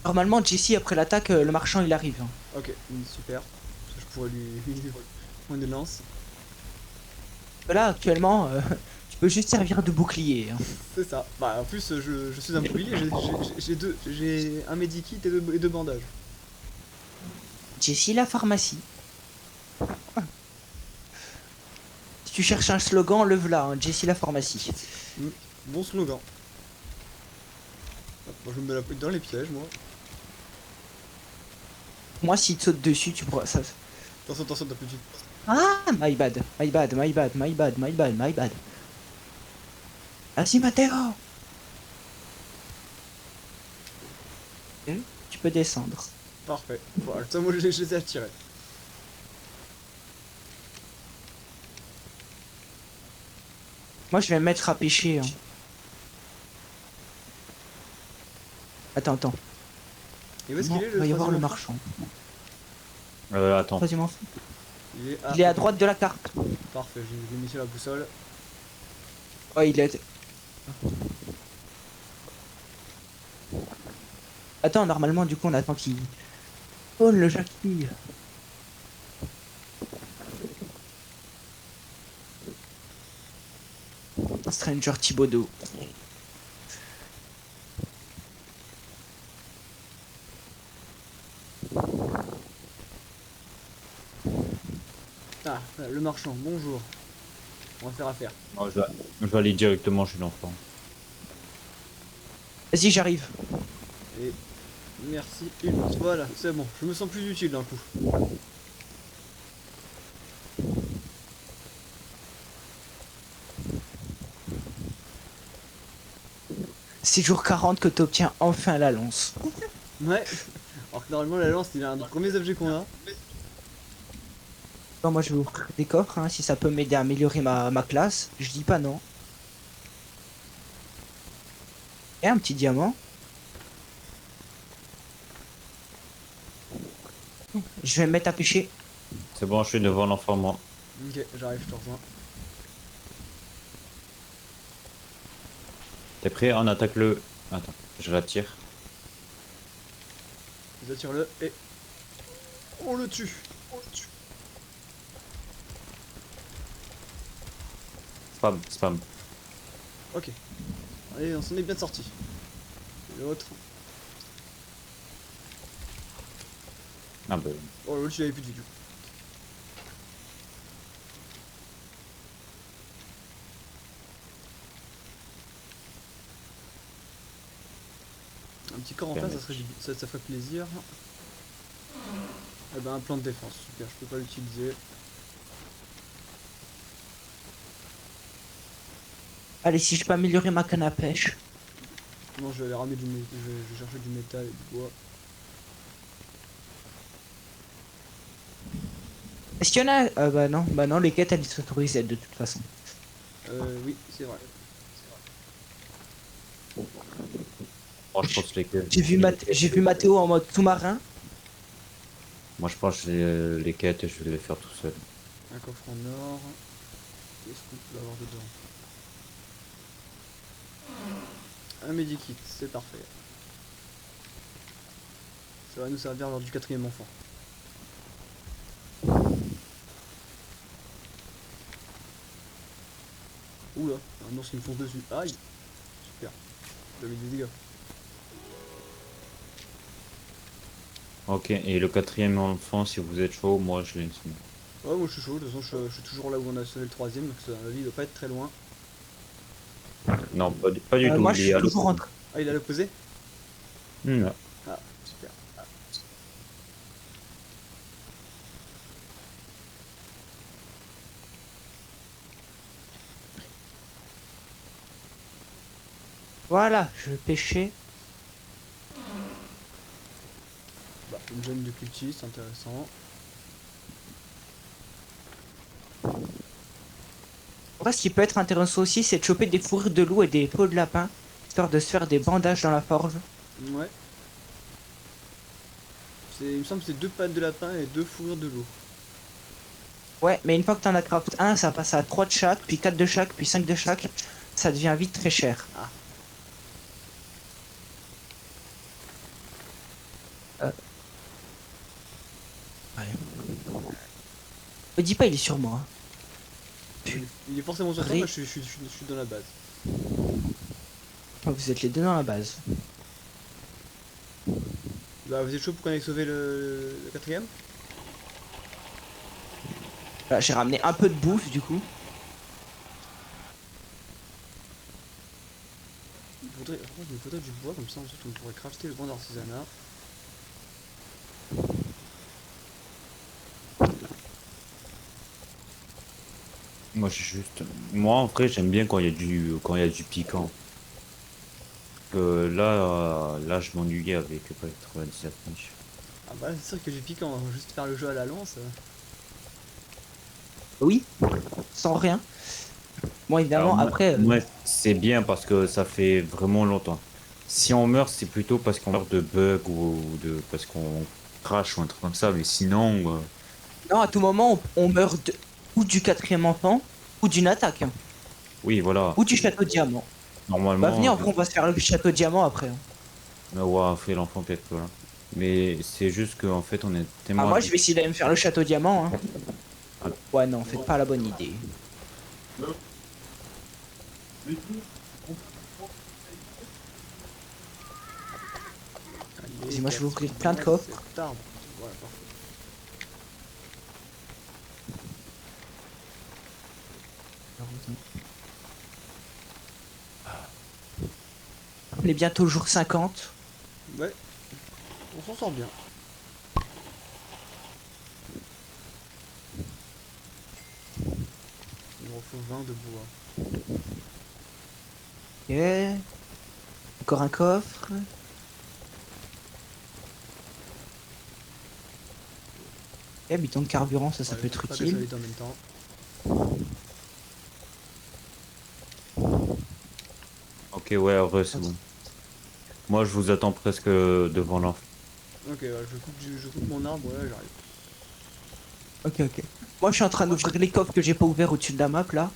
Normalement, Jessie, après l'attaque, le marchand, il arrive. Hein. Ok, super. Parce que je pourrais lui prendre des lances. Là, actuellement, tu peux juste servir de bouclier. Hein. C'est ça. Bah, en plus, je suis un bouclier, j'ai un medikit et deux bandages. Jessie, la pharmacie. Si tu cherches un slogan, lève-la, hein, Jessie, la pharmacie. Bon slogan. Hop, moi, je me mets la pointe dans les pièges, moi. Moi, s'il te saute dessus, tu pourras. Ça... Attention, t'as plus de vie. Ah, my bad. Vas-y, Mathéo. Tu peux descendre. Parfait. Voilà, ça moi je les ai attirés. Moi, je vais me mettre à pêcher. Hein. Attends. Et où est-ce Non, qu'il est il le va y avoir le troisième marchand. Attends. Troisième enfant. Il Il est à droite de la carte. Parfait, j'ai mis sur la boussole. Oh, il est... Attends, normalement, du coup, on attend qu'il... Oh, le Jackie. Stranger Thibodeau. Ah, le marchand, bonjour. On va faire affaire. Non, je vais aller directement chez l'enfant. Vas-y, j'arrive. Et merci. Voilà, c'est bon. Je me sens plus utile d'un coup. C'est jour 40 que tu obtiens enfin la lance. Ouais. Alors que normalement la lance, il est un des premiers objets qu'on a. Bon, moi, je vais ouvrir des coffres, hein, si ça peut m'aider à améliorer ma classe. Je dis pas non. Et un petit diamant. Je vais me mettre à pêcher. C'est bon, je suis devant l'enfant, moi. Ok, j'arrive, je te rejoins. T'es prêt? On attaque le... Attends, je l'attire. Ils attirent le et on le tue. Spam. Ok. Allez, on s'en est bien sorti. L'autre. Ah bah... Oh l'autre il avait plus de vie du coup. Un petit corps en face, ça ferait plaisir. Eh ben un plan de défense, super, je peux pas l'utiliser. Allez, si je peux améliorer ma canne à pêche. Non, je vais aller ramener je vais chercher du métal et du bois. Est-ce qu'il y en a... bah non, les quêtes, elles sont autorisées de toute façon. Oui, c'est vrai. Moi, je pense que J'ai vu Mathéo en mode sous-marin. Moi, je pense que les quêtes, je vais les faire tout seul. Un coffre en or. Qu'est-ce qu'on peut avoir dedans? Un medikit, c'est parfait. Ça va nous servir lors du quatrième enfant. Oula, un ours qui me fonce dessus. Aïe. Super. J'ai mis des dégâts. Ok, et le quatrième enfant, si vous êtes chaud, moi je l'ai. Ouais, moi je suis chaud. De toute façon, je suis toujours là où on a sauvé le troisième. Donc la vie doit pas être très loin. Non, pas du tout. Moi, je il est suis à toujours l'opposé. en... Ah, il a l'opposé? Non. Ah, super. Voilà, je vais pêcher. Bah, une gemme de cultiste, intéressant. Après, ce qui peut être intéressant aussi, c'est de choper des fourrures de loup et des peaux de lapin, histoire de se faire des bandages dans la forge. Ouais. Il me semble que c'est 2 pattes de lapin et 2 fourrures de loup. Ouais, mais une fois que t'en as craft un, ça passe à 3 de chaque, puis 4 de chaque, puis 5 de chaque. Ça devient vite très cher. Ah. Me dis pas, il est sur moi. Il est forcément sur toi, moi je suis dans la base. Oh, vous êtes les deux dans la base. Bah, vous êtes chaud pour qu'on aille sauver le quatrième? Voilà, j'ai ramené un peu de bouffe du coup. Il me faudrait du bois, comme ça ensuite on pourrait crafter le banc d'artisanat. Moi, en vrai, j'aime bien quand il y a du piquant. que là, je m'ennuyais avec 97 niches. Ah bah c'est sûr que j'ai piquant, hein, juste faire le jeu à la lance. Oui, sans rien. Bon, Alors évidemment, moi, après, moi, c'est bien parce que ça fait vraiment longtemps. Si on meurt, c'est plutôt parce qu'on meurt de bug ou de parce qu'on crash ou un truc comme ça. Mais sinon, non, à tout moment, on meurt ou du quatrième enfant, ou d'une attaque, hein, oui, voilà. ou du château diamant. Bah, venez, Normalement, après, on va se faire le château diamant après, hein. on fait l'enfant peut-être voilà. Mais c'est juste qu'en fait, on est Ah, tellement moi, je vais habitué. essayer d'aller me faire le château diamant, hein. Ouais, non, faites pas la bonne idée. Allez, Moi, je vais ouvrir 4, plein de coffres. cet arbre. Voilà, parfait. On est bientôt le jour 50. Ouais, on s'en sort bien. Il me faut 20 de bois. Ok. Encore un coffre. Eh, bidon de carburant, ça Ouais, peut être pas utile. désolé en même temps. Ok, ouais, heureux, c'est bon. Moi, je vous attends presque devant l'enfant. Ok, je coupe mon arbre, ouais, j'arrive. Ok, ok. Moi, je suis en train d'ouvrir les coffres que j'ai pas ouverts au-dessus de la map, là.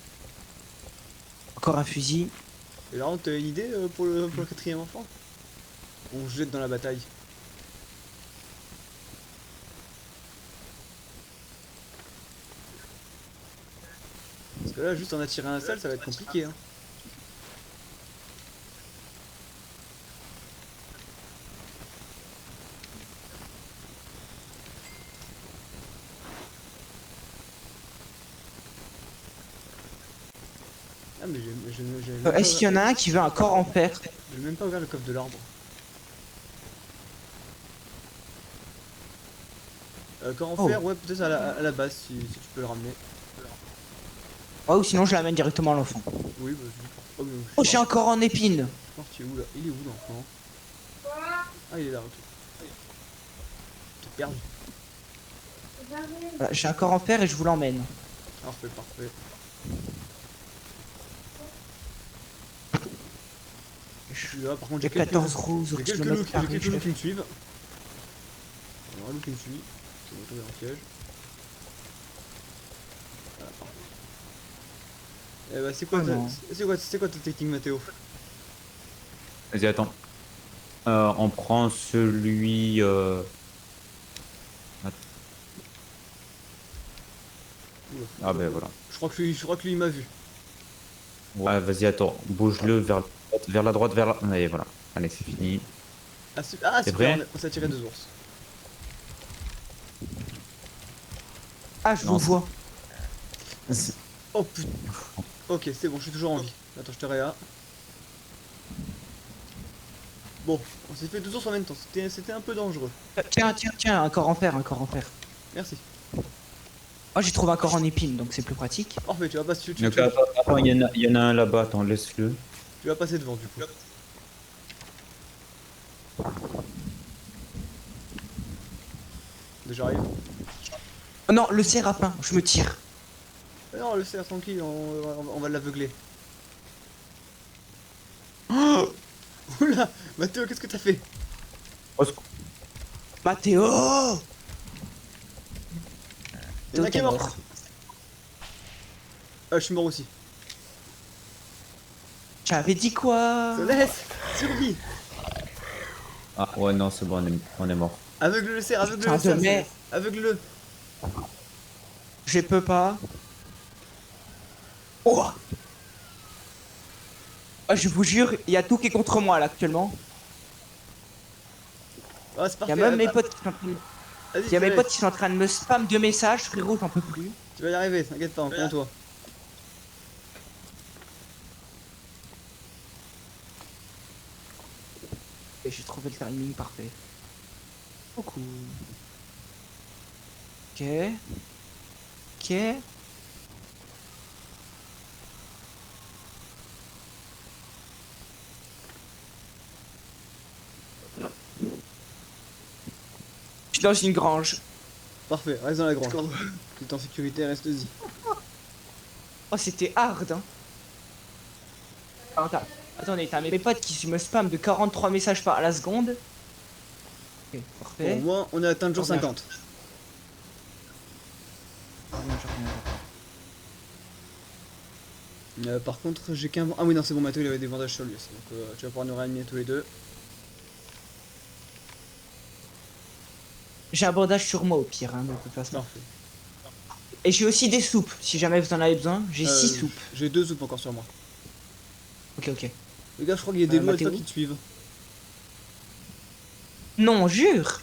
Encore un fusil. Et là, t'as une idée pour le quatrième enfant? On se jette dans la bataille. Parce que là, juste en attirer un seul, ça va être compliqué. Hein. Ah, mais Est-ce qu'il y en a un qui veut un corps en fer? j'ai même pas ouvert le coffre de l'arbre. Quand en Oh. faire, ouais, peut-être à la base, si tu peux le ramener. Ouais, ou sinon je l'amène directement à l'enfant. Oui, bah, oh, mais Oh, j'ai un corps en épine. tu es où là? Il est où l'enfant? Ah, il est là, ok. T'es perdu. Voilà, j'ai un corps en fer et je vous l'emmène. Parfait, parfait. Je suis là, par contre, J'ai 14 roses au j'ai quelques kilomètre loups, carré, j'ai quelques loups chef. qui me suivent. Il y a un loup qui me suit. C'est bon, tomber dans le piège. Voilà, parfait. Eh bah, Oh non. c'est quoi ta technique, Mathéo? Vas-y, attends. On prend celui. Oula. Ah ben voilà. Je crois que lui il m'a vu. Ouais, vas-y, attends. Bouge-le vers la droite, vers la. Allez, voilà. Allez, c'est fini. Ah, T'es super, prêt? on s'est tiré 2 ours. Ah, je Non, vous c'est- vois. Oh putain. Ok, c'est bon, je suis toujours en vie. Attends, je te réa. Bon, on s'est fait 2 ours en même temps. C'était un peu dangereux. Tiens, tiens, tiens, un corps en fer, un corps en fer. Merci. Oh, j'ai trouvé un corps en épine, donc c'est plus pratique. Parfait, tu vas pas tu Donc, attends, il y en a un là-bas, attends, laisse-le. vas passer devant du coup. Déjà arrive. Oh non, le séraphin, je me tire. Non, le cerf tranquille, on va l'aveugler. Oula, Mathéo, qu'est-ce que t'as fait? Au secours. Mathéo! Il y en a qui est mort. mort. Ah, je suis mort aussi. J'avais dit quoi? Laisse, survie. Ah ouais, non, c'est bon, on est mort. Aveugle le cerf, aveugle Putain le de cerf. merde. Aveugle-le. Je peux pas. Oh! Ah, je vous jure, il y a tout qui est contre moi là actuellement. Ah, c'est Il y parfait. a même mes potes qui sont en train de... Vas-y, Il y a mes allez, potes qui sont en train de me spam de messages, frérot, j'en peux plus. tu vas y arriver, t'inquiète pas, on compte toi. Et j'ai trouvé le timing parfait. Oh cool. Ok. Ok. suis dans une grange. Parfait, reste dans la grange. T'es en sécurité, reste-y. Oh, c'était hard, hein. Attendez, t'as mes potes qui me spam de 43 messages par la seconde. Ok, Bon, parfait. au moins, on a atteint le jour Oh, merde. 50. Par contre, j'ai qu'un... Ah oui, non, c'est bon, Mathéo, il avait des bandages sur lui aussi. Donc, tu vas pouvoir nous réanimer tous les deux. J'ai un bandage sur moi au pire, hein, de toute façon. Parfait. Et j'ai aussi des soupes, si jamais vous en avez besoin. J'ai 6 soupes. J'ai 2 soupes encore sur moi. Ok, ok. Les gars, je crois qu'il y a des loups Mathéo qui te suivent. Non, jure.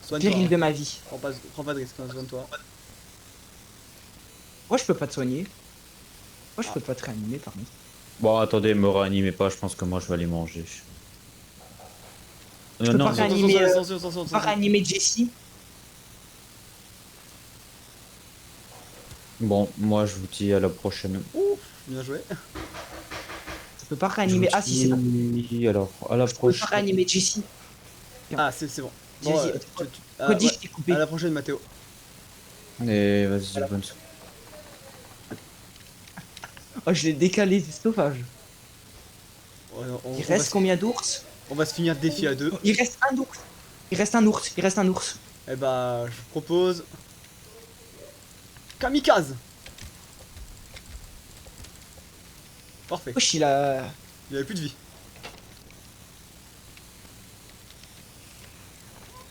Soigne-toi. Péril de Hein. ma vie. Prends pas de risque, hein, soigne-toi. Moi, je peux pas te soigner. Moi, je peux pas te réanimer, par contre. Bon, attendez, me réanimez pas, je pense que moi je vais aller manger. Je peux Non, pas non, réanimer, Attention. pas réanimer Jessie. bon, moi je vous dis à la prochaine. Bien joué. Je peux pas réanimer. Ah, si, c'est bon. bon. Alors, à la Je peux pas prochaine. réanimer Jessie. Ah, c'est bon. Bon, Jessie, ah, Cody, ouais. je t'ai coupé. À la prochaine, Mathéo. Et vas-y, bonne soirée. Oh, je l'ai décalé, c'est sauvage. On Il va reste se- combien d'ours? on va se finir le défi à 2. Il reste un ours. Il reste un ours. Il reste un ours. Eh bah, je propose... Kamikaze. Parfait. Wesh, il a. Il avait plus de vie.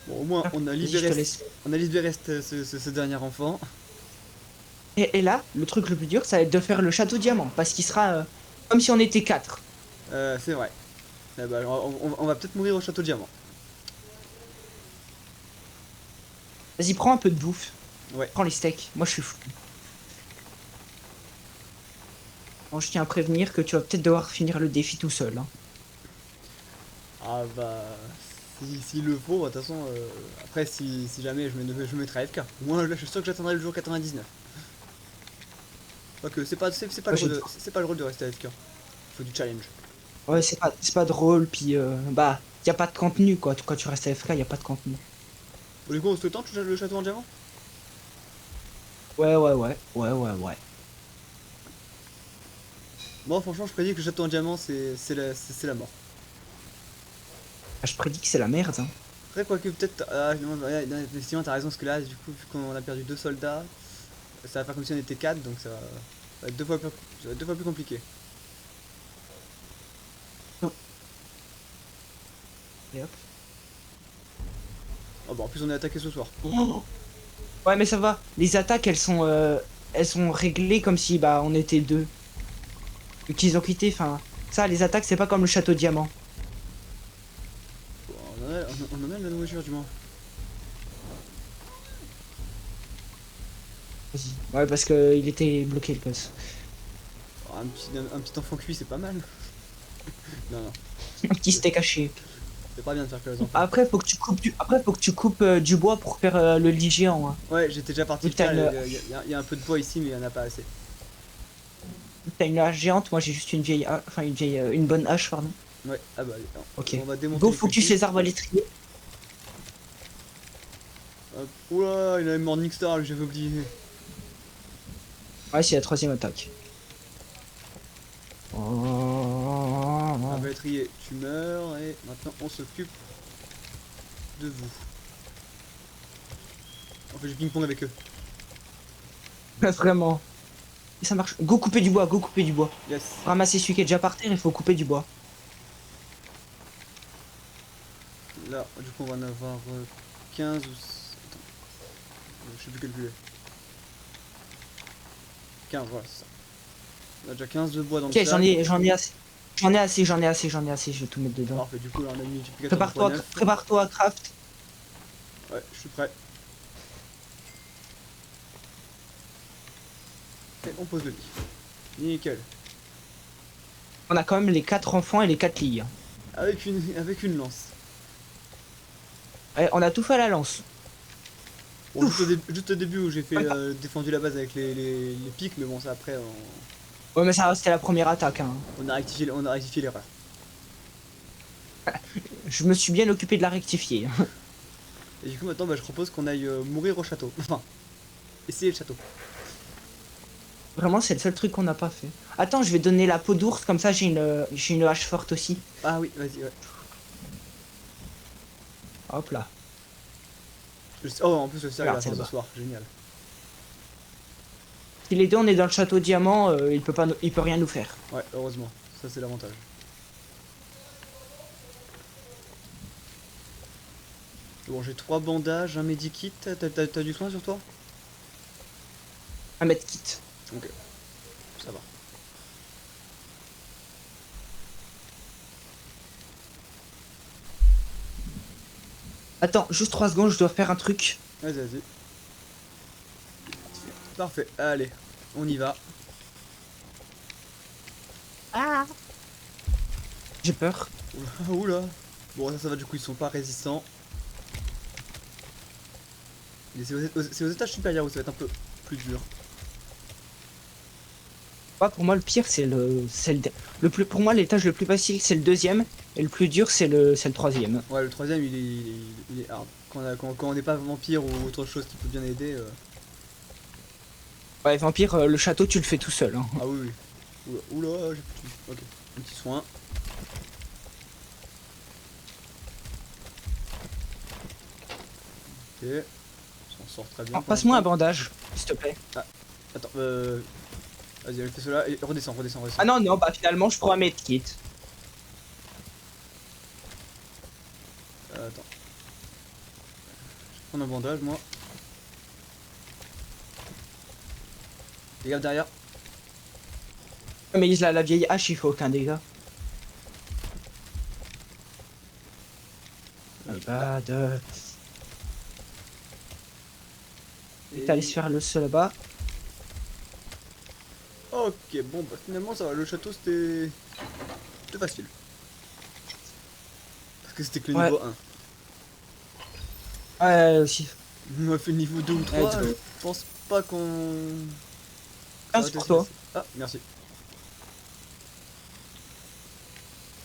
Bon, au moins, on a Vas-y, je te libéré, laisse. ce dernier enfant. Et là, le truc le plus dur, ça va être de faire le château diamant. Parce qu'il sera comme si on était 4. C'est vrai. Eh bah, on va peut-être mourir au château diamant. Vas-y, prends un peu de bouffe. Ouais. Prends les steaks. Moi, je suis fou. Bon, je tiens à prévenir que tu vas peut-être devoir finir le défi tout seul. Hein. Ah bah... S'il le faut, de toute façon... après, si jamais je mettrai AFK. Moi, là, je suis sûr que j'atteindrai le jour 99. Quoique, c'est pas le rôle de rester AFK. Faut du challenge. Ouais, c'est pas drôle. Puis, bah, y a pas de contenu, quoi. Quand tu restes AFK, y a pas de contenu. Bon, du coup, on se tente le château en diamant? Ouais. Moi, franchement, je prédis que le château en diamant, c'est la mort. Ah, je prédis que c'est la merde. Hein. Après, quoique, peut-être... Ah, non, ouais, non, effectivement, t'as raison, parce que là, du coup, vu qu'on a perdu 2 soldats, ça va faire comme si on était 4, donc ça va être 2 fois plus compliqué. Et hop. Oh, bah, en plus, on est attaqué ce soir. Ouais, mais ça va. Les attaques, elles sont réglées comme si bah on était 2. Vu qu'ils ont quitté. Enfin, ça, les attaques, c'est pas comme le château diamant. Bon, on en a de la nourriture, du moins. Vas-y. Ouais, parce que il était bloqué le boss. Oh, un petit enfant cuit, c'est pas mal. Non, Un petit steak haché. c'est pas bien de faire que les enfants. Après, faut que tu coupes du bois pour faire le lit géant. Hein. Ouais, j'étais déjà parti Putain, faire, il y a un peu de bois ici, mais il y en a pas assez. T'as une hache géante, moi j'ai juste une vieille, enfin une bonne hache, pardon. Ouais, ah bah, Ok. on va démonter. Go, les focus cultives. les arbres à l'étrier. Hop. Oula, il avait Morning Star, lui, j'avais oublié. Ouais, c'est la troisième attaque. Ah Oh. bah, étrier, tu meurs, et maintenant on s'occupe de vous. On fait du ping-pong avec eux. Vraiment. Et ça marche. Go couper du bois, go couper du bois. Yes. Ramasser celui qui est déjà par terre, il faut couper du bois. Là, du coup, on va en avoir 15 ou... Attends. Je sais plus calculer. 15, voilà, c'est ça. On a déjà 15 de bois dans Ok, le sac. j'en ai assez. J'en ai assez, je vais tout mettre dedans. Parfait, du coup, là, on a mis multiplicateur de Prépare-toi à craft. Ouais, je suis prêt. Et on pose le lit. Nickel. On a quand même les 4 enfants et les 4 lits. Avec une lance. Ouais, on a tout fait à la lance. Bon, juste au début où j'ai fait défendu la base avec les pics, mais bon, ça après, Ouais, mais ça c'était la première attaque. Hein. on a rectifié l'erreur. Je me suis bien occupé de la rectifier. Et du coup, maintenant, bah, je propose qu'on aille mourir au château. Enfin, essayer le château. Vraiment, c'est le seul truc qu'on n'a pas fait. Attends, je vais donner la peau d'ours, comme ça j'ai une hache forte aussi. Ah oui, vas-y, ouais. Hop là. Oh, en plus, le cerf, il a Regarde, c'est faim ce là-bas. soir. Génial. Si les deux on est dans le château diamant, il peut pas, il peut rien nous faire. Ouais, heureusement. Ça, c'est l'avantage. Bon, j'ai 3 bandages, un medikit. T'as du soin sur toi? Un mètre quitte. Ok, ça va. Attends, juste 3 secondes, je dois faire un truc. Vas-y, vas-y. Parfait, allez, on y va. J'ai peur. Oula, oula. Bon, ça va, du coup, ils sont pas résistants. Mais c'est aux étages supérieurs où ça va être un peu plus dur. Pour moi, le pire, le plus, pour moi, l'étage le plus facile, c'est le deuxième. Et le plus dur, c'est le troisième. Ouais, le troisième, il est hard. Quand on n'est pas vampire ou autre chose qui peut bien aider. Ouais, vampire, le château, tu le fais tout seul. Hein. Ah oui, oui. Oula, oula, j'ai plus de... Ok, un petit soin. Ok, on s'en sort très bien. Alors, pour passe-moi un l'instant. bandage, s'il te plaît. Attends, vas-y, fais cela et redescends, redescends, redescends. Ah non, non, bah finalement, je prends un medkit. Attends. Je vais prendre un bandage, moi. Regarde derrière. Mais la vieille hache, il faut aucun dégât. Pas de... Et- Allez se faire le seul là-bas. Ok, bon, bah finalement, ça va. Le château, c'était facile. Parce que c'était que le Ouais. niveau 1. Ouais, aussi. On a fait le niveau 2 ou 3. Let's go. Je pense pas qu'on. Ah, Ça va c'est être pour aussi toi. facile. Ah, merci.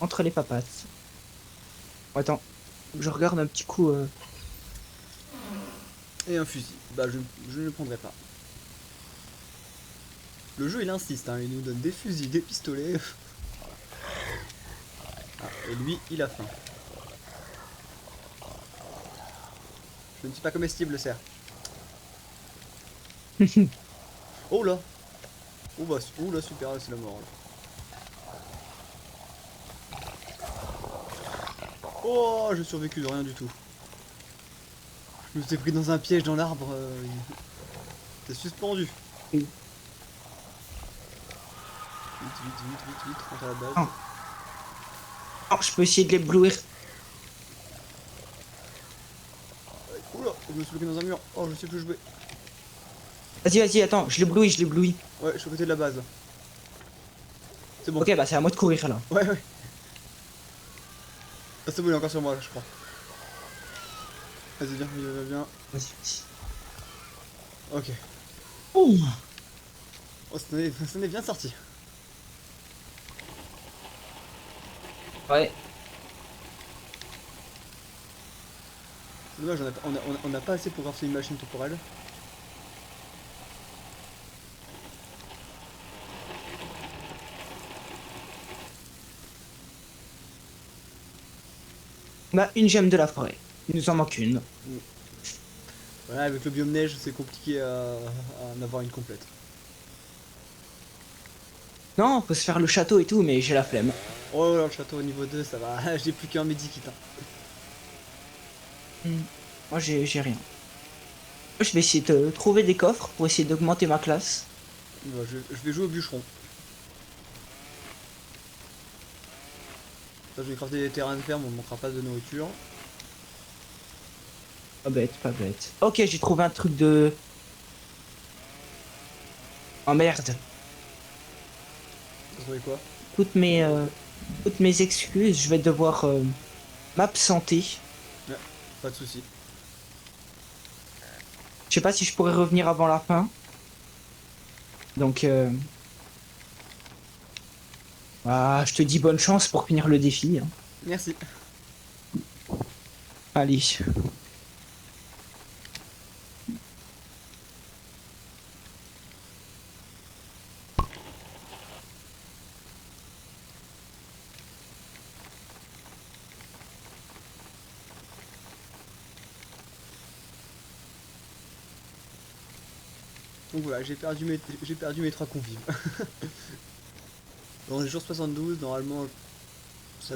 Entre les papates. Attends, je regarde un petit coup. Et un fusil. Bah, je ne le prendrai pas. Le jeu, il insiste, hein. Il nous donne des fusils, des pistolets. Ah, et lui, il a faim. Je ne suis pas comestible, cerf. Oh là. Oh bah, oh là, super, là, c'est la mort. Là. Oh, j'ai survécu de rien du tout. Je me suis pris dans un piège dans l'arbre. T'es suspendu. Oui. Vite, vite, vite, vite, vite, rentre à la base. Ah. Oh, je peux essayer de l'éblouir. Oula, je me suis bloqué dans un mur. Oh, je sais plus jouer. Vas-y, vas-y, attends, je l'éblouis, je l'éblouis. Ouais, je suis à côté de la base. C'est bon. Ok, bah c'est à moi de courir là. Ouais, ouais. Ah, c'est bon, il est encore sur moi, là, je crois. Vas-y, viens, viens, viens. Vas-y. Ok. Oh. Oh, ça en est bien sorti. Ouais. C'est dommage, on a pas assez pour faire une machine temporelle. Bah, une gemme de la forêt. Il nous en manque une. Voilà, avec le biome neige, c'est compliqué à en avoir une complète. Non, faut se faire le château et tout, mais j'ai la flemme. Oh là, le château au niveau 2, ça va. J'ai plus qu'un medikit. Hein. Moi, j'ai rien. Je vais essayer de trouver des coffres pour essayer d'augmenter ma classe. Bah, je vais jouer au bûcheron. Ça, je vais crafter des terrains de ferme, on ne manquera pas de nourriture. Pas bête, pas bête. Ok, j'ai trouvé un truc de... Oh merde. T'as trouvé quoi? Toutes mes excuses, je vais devoir m'absenter. Pas de soucis. Je sais pas si je pourrais revenir avant la fin. Donc, je te dis bonne chance pour finir le défi. Hein. Merci. Allez. Donc voilà, j'ai perdu mes 3 convives. Dans les jours 72, normalement, ça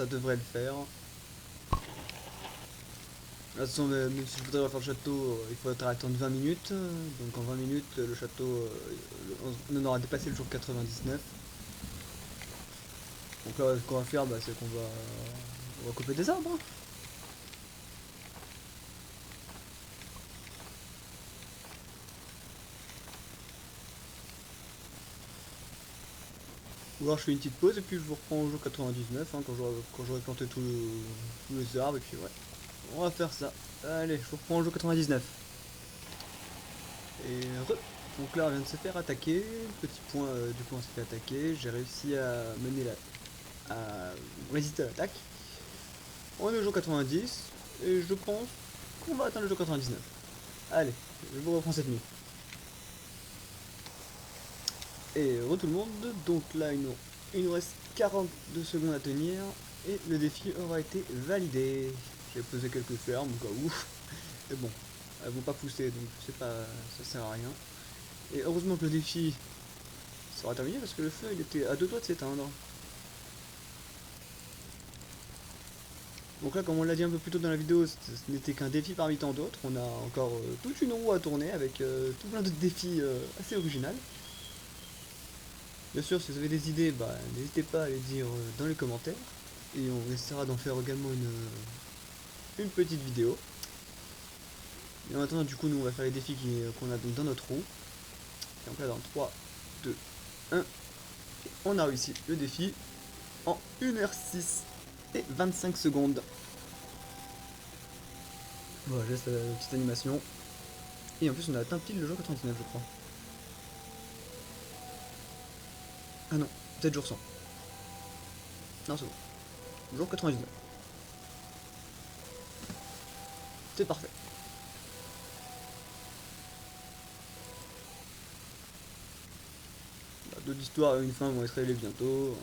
devrait le faire. De toute façon, même si je voudrais refaire le château, il faudra attendre 20 minutes. Donc en 20 minutes, le château, on aura dépassé le jour 99. Donc là, ce qu'on va faire, bah, c'est on va couper des arbres, hein. Ou alors je fais une petite pause et puis je vous reprends au jour 99, hein, quand j'aurai planté tous les arbres, et puis ouais. On va faire ça. Allez, je vous reprends au jour 99. Et donc là on vient de se faire attaquer. Petit point, du coup on s'est fait attaquer. J'ai réussi à à résister à l'attaque. On est au jour 90 et je pense qu'on va atteindre le jour 99. Allez, je vous reprends cette nuit. Et tout le monde, donc là il nous reste 42 secondes à tenir et le défi aura été validé. J'ai posé quelques fermes au cas où. Et bon, elles vont pas pousser donc c'est pas, ça sert à rien. Et heureusement que le défi sera terminé parce que le feu il était à 2 doigts de s'éteindre. Donc là, comme on l'a dit un peu plus tôt dans la vidéo, ce n'était qu'un défi parmi tant d'autres. On a encore toute une roue à tourner avec tout plein d'autres défis assez originaux. Bien sûr, si vous avez des idées, bah, n'hésitez pas à les dire dans les commentaires. Et on essaiera d'en faire également une petite vidéo. Et en attendant, du coup, nous on va faire les défis qu'on a donc dans notre roue. Et donc là, dans 3, 2, 1, on a réussi le défi en 1h06 et 25 secondes. Voilà, je laisse la petite animation. Et en plus, on a atteint pile le jour 99, je crois. Ah non, peut-être jour 100. Non, c'est bon. Jour 99. C'est parfait. Bah, d'autres histoires à une fin vont être révélées bientôt.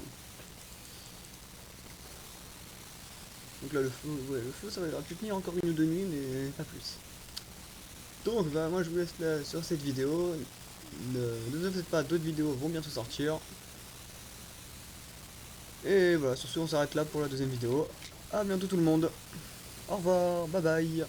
Donc là, le feu, ça va pu tenir encore 1 ou 2 nuits, mais pas plus. Donc, bah, moi, je vous laisse là sur cette vidéo. Ne vous faites pas, d'autres vidéos vont bientôt sortir. Et voilà, sur ce, on s'arrête là pour la deuxième vidéo. A bientôt tout le monde. Au revoir, bye bye.